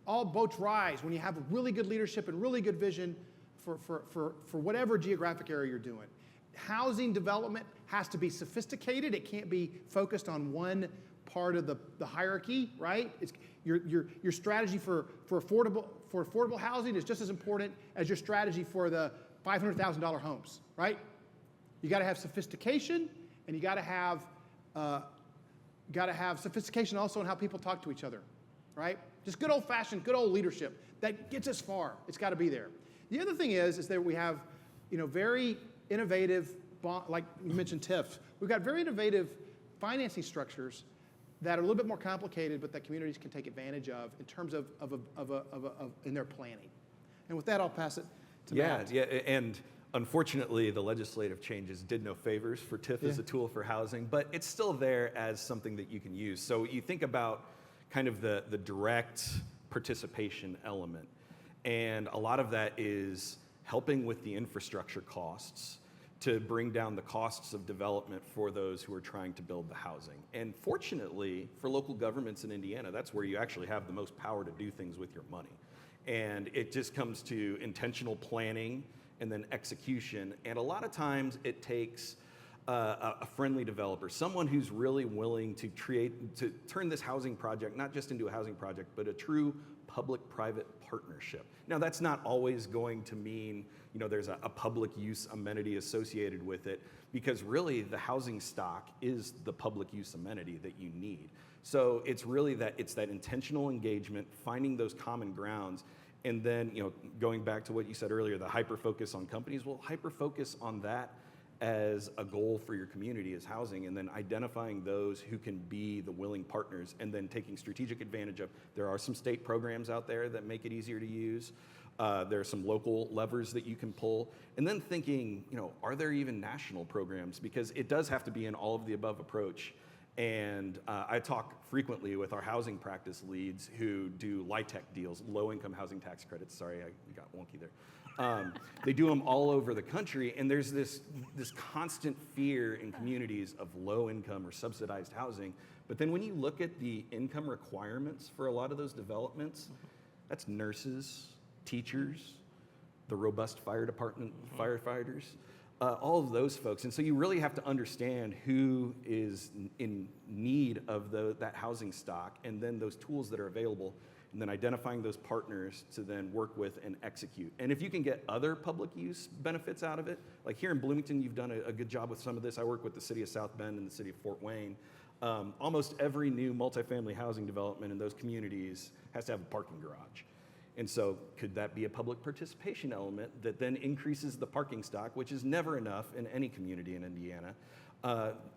all boats rise when you have really good leadership and really good vision for whatever geographic area you're doing. Housing development has to be sophisticated. It can't be focused on one part of the hierarchy, right? It's, your strategy for affordable housing is just as important as your strategy for the $500,000 homes, right? You got to have sophistication, and you got to have sophistication also in how people talk to each other, right? Just good old-fashioned, good old leadership that gets us far. It's got to be there. The other thing is that we have, very innovative, like you mentioned TIF. We've got very innovative financing structures that are a little bit more complicated, but that communities can take advantage of in terms of in their planning. And with that, I'll pass it to Matt. Yeah, and unfortunately, the legislative changes did no favors for TIF as a tool for housing, but it's still there as something that you can use. So you think about kind of the direct participation element, and a lot of that is helping with the infrastructure costs to bring down the costs of development for those who are trying to build the housing. And fortunately, for local governments in Indiana, that's where you actually have the most power to do things with your money. And it just comes to intentional planning and then execution. And a lot of times it takes a friendly developer, someone who's really willing to turn this housing project, not just into a housing project, but a true public-private partnership. Now, that's not always going to mean, there's a public use amenity associated with it, because really the housing stock is the public use amenity that you need. So it's really that intentional engagement, finding those common grounds, and then, going back to what you said earlier, the hyper-focus on companies, well, hyper-focus on that as a goal for your community as housing, and then identifying those who can be the willing partners, and then taking strategic advantage of. There are some state programs out there that make it easier to use. There are some local levers that you can pull, and then thinking, are there even national programs? Because it does have to be an all of the above approach. And I talk frequently with our housing practice leads who do LIHTC deals, low income housing tax credits. Sorry, I got wonky there. They do them all over the country, and there's this constant fear in communities of low income or subsidized housing. But then when you look at the income requirements for a lot of those developments, that's nurses, teachers, the robust fire department, firefighters, all of those folks. And so you really have to understand who is in need of that housing stock, and then those tools that are available, and then identifying those partners to then work with and execute. And if you can get other public use benefits out of it, like here in Bloomington, you've done a good job with some of this. I work with the city of South Bend and the city of Fort Wayne. Almost every new multifamily housing development in those communities has to have a parking garage. And so could that be a public participation element that then increases the parking stock, which is never enough in any community in Indiana,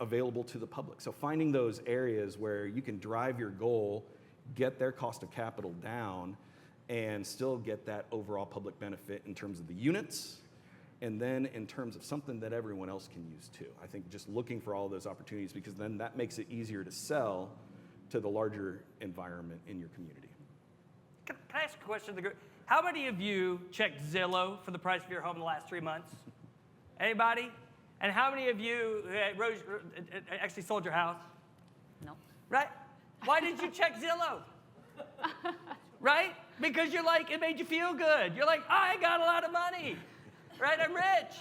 available to the public? So finding those areas where you can drive your goal, get their cost of capital down, and still get that overall public benefit in terms of the units, and then in terms of something that everyone else can use too. I think just looking for all those opportunities, because then that makes it easier to sell to the larger environment in your community. Can I ask a question to the group? How many of you checked Zillow for the price of your home in the last 3 months? Anybody? And how many of you actually sold your house? No. Right? Why did you check Zillow? Right? Because you're like, it made you feel good. You're like, I got a lot of money. Right? I'm rich.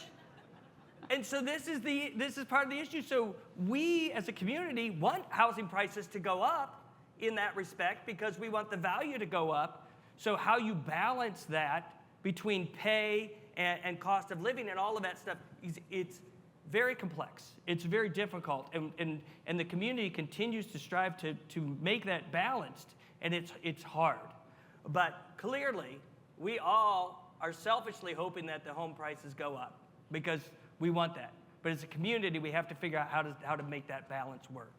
And so this is part of the issue. So we as a community want housing prices to go up in that respect, because we want the value to go up. So how you balance that between pay and cost of living and all of that stuff, it's very complex. It's very difficult, and the community continues to strive to make that balanced, and it's hard. But clearly, we all are selfishly hoping that the home prices go up, because we want that. But as a community, we have to figure out how to make that balance work.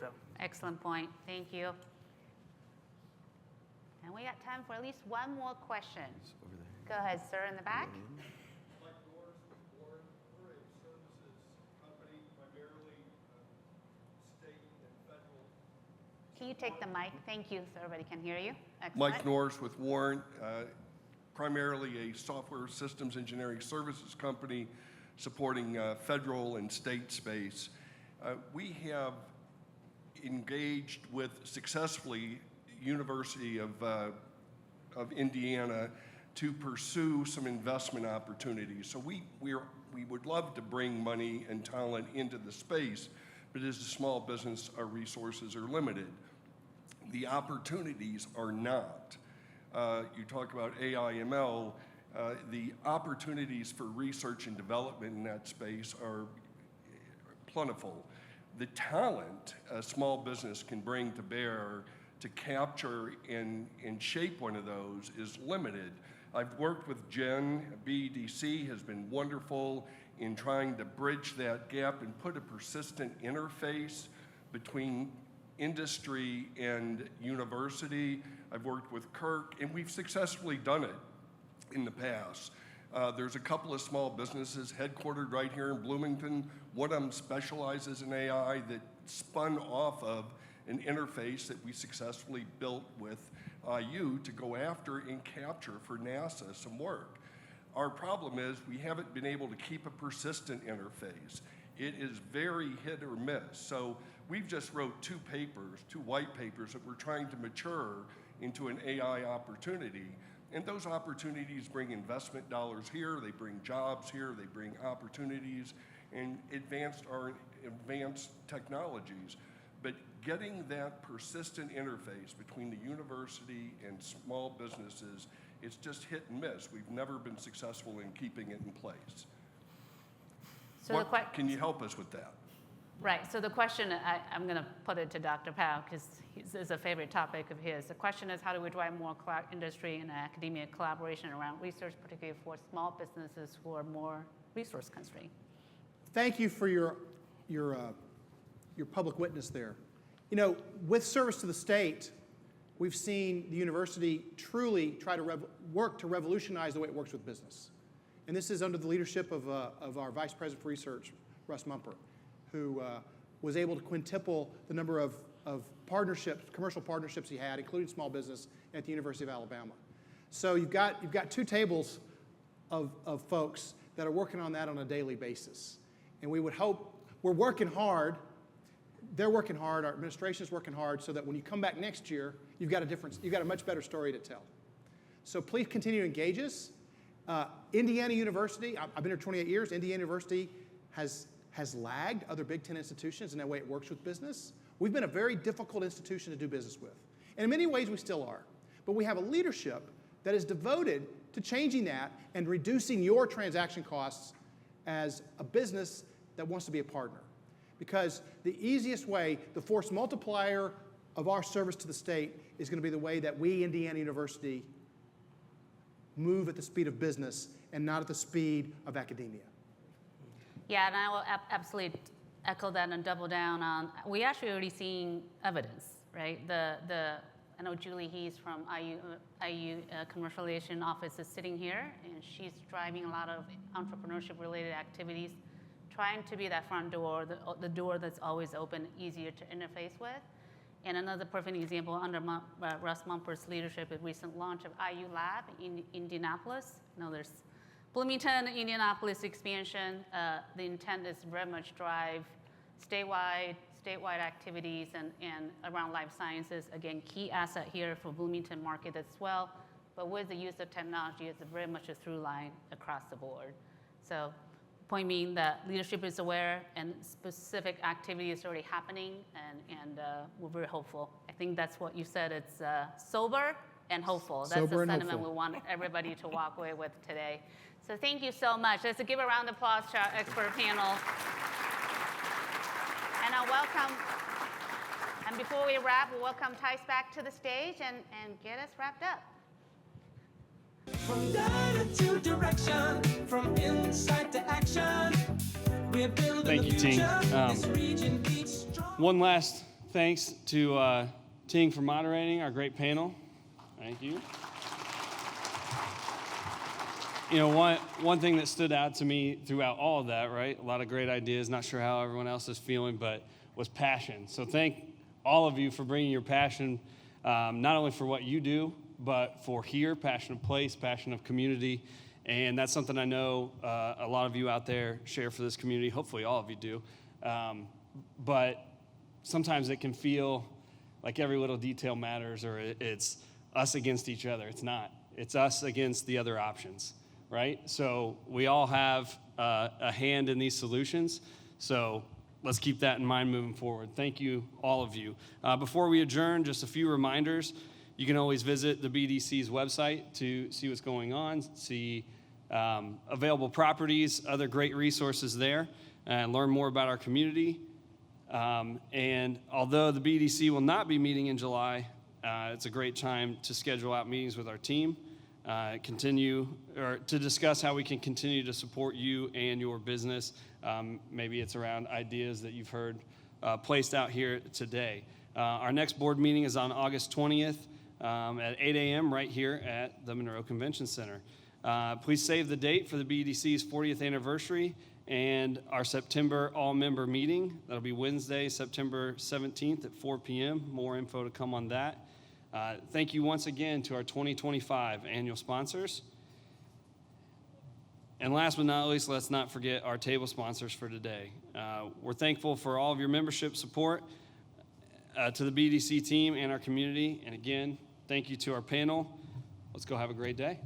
So. Excellent point. Thank you. And we got time for at least one more question. Go ahead, sir, in the back. Like yours, we're a services company, primarily state and federal. Can you take the mic? Thank you, so everybody can hear you. Excellent. Mike Norris with Warren. primarily a software systems engineering services company supporting federal and state space. We have engaged with successfully University of Indiana to pursue some investment opportunities. So we would love to bring money and talent into the space, but as a small business, our resources are limited. The opportunities are not. You talk about AI, ML, the opportunities for research and development in that space are plentiful. The talent a small business can bring to bear to capture and shape one of those is limited. I've worked with Jen. BEDC has been wonderful in trying to bridge that gap and put a persistent interface between industry and university. I've worked with Kirk, and we've successfully done it in the past. There's a couple of small businesses headquartered right here in Bloomington. One of them specializes in AI that spun off of an interface that we successfully built with IU to go after and capture for NASA some work. Our problem is we haven't been able to keep a persistent interface. It is very hit or miss. So we've just wrote two white papers that we're trying to mature into an AI opportunity. And those opportunities bring investment dollars here, they bring jobs here, they bring opportunities and advanced technologies. But getting that persistent interface between the university and small businesses, it's just hit and miss. We've never been successful in keeping it in place. So can you help us with that? Right, so the question, I'm going to put it to Dr. Powell because it's a favorite topic of his. The question is, how do we drive more industry and academia collaboration around research, particularly for small businesses who are more resource constrained? Thank you for your public witness there. You know, with service to the state, we've seen the university truly try to work to revolutionize the way it works with business. And this is under the leadership of our Vice President for Research, Russ Mumper, who was able to quintuple the number of partnerships, commercial partnerships he had, including small business, at the University of Alabama. So you've got two tables of folks that are working on that on a daily basis. And we would hope, we're working hard, they're working hard, our administration is working hard, so that when you come back next year, you've got a much better story to tell. So please continue to engage us. Indiana University, I've been here 28 years, Indiana University has lagged other Big Ten institutions in that way it works with business. We've been a very difficult institution to do business with. And in many ways, we still are. But we have a leadership that is devoted to changing that and reducing your transaction costs as a business that wants to be a partner. Because the easiest way, the force multiplier of our service to the state is going to be the way that we, Indiana University, move at the speed of business and not at the speed of academia. Yeah, and I will absolutely echo that and double down on, we actually already seeing evidence, right? I know Julie Hees from IU Commercial Relations Office is sitting here, and she's driving a lot of entrepreneurship-related activities, trying to be that front door, the door that's always open, easier to interface with. And another perfect example under Russ Mumper's leadership, a recent launch of IU Lab in Indianapolis. You know, there's Bloomington, Indianapolis expansion. The intent is very much drive statewide activities and around life sciences. Again, key asset here for Bloomington market as well. But with the use of technology, it's very much a through line across the board. So point being that leadership is aware and specific activity is already happening, and we're very hopeful. I think that's what you said. It's sober and hopeful. That's the sentiment we want everybody to walk away with today. So thank you so much. Let's give a round of applause to our expert panel. And I'll welcome, and before we wrap, we'll welcome Tice back to the stage and get us wrapped up. From data to direction, from insight to action, we're building Thank you, the future. team. This region needs strong. One last thanks to Ting for moderating our great panel. Thank you. You know, one thing that stood out to me throughout all of that, right? A lot of great ideas, not sure how everyone else is feeling, but was passion. So thank all of you for bringing your passion, not only for what you do, but for here, passion of place, passion of community. And that's something I know a lot of you out there share for this community. Hopefully all of you do. But sometimes it can feel like every little detail matters, or it's us against each other. It's not. It's us against the other options, right? So we all have a hand in these solutions. So let's keep that in mind moving forward. Thank you, all of you. Before we adjourn, just a few reminders. You can always visit the BDC's website to see what's going on, see available properties, other great resources there, and learn more about our community. And although the BDC will not be meeting in July, it's a great time to schedule out meetings with our team, to discuss how we can continue to support you and your business. Maybe it's around ideas that you've heard placed out here today. Our next board meeting is on August 20th at 8 a.m. right here at the Monroe Convention Center. Please save the date for the BDC's 40th anniversary and our September all-member meeting. That'll be Wednesday, September 17th at 4 p.m. More info to come on that. Thank you once again to our 2025 annual sponsors. And last but not least, let's not forget our table sponsors for today. We're thankful for all of your membership support to the BDC team and our community. And again, thank you to our panel. Let's go have a great day.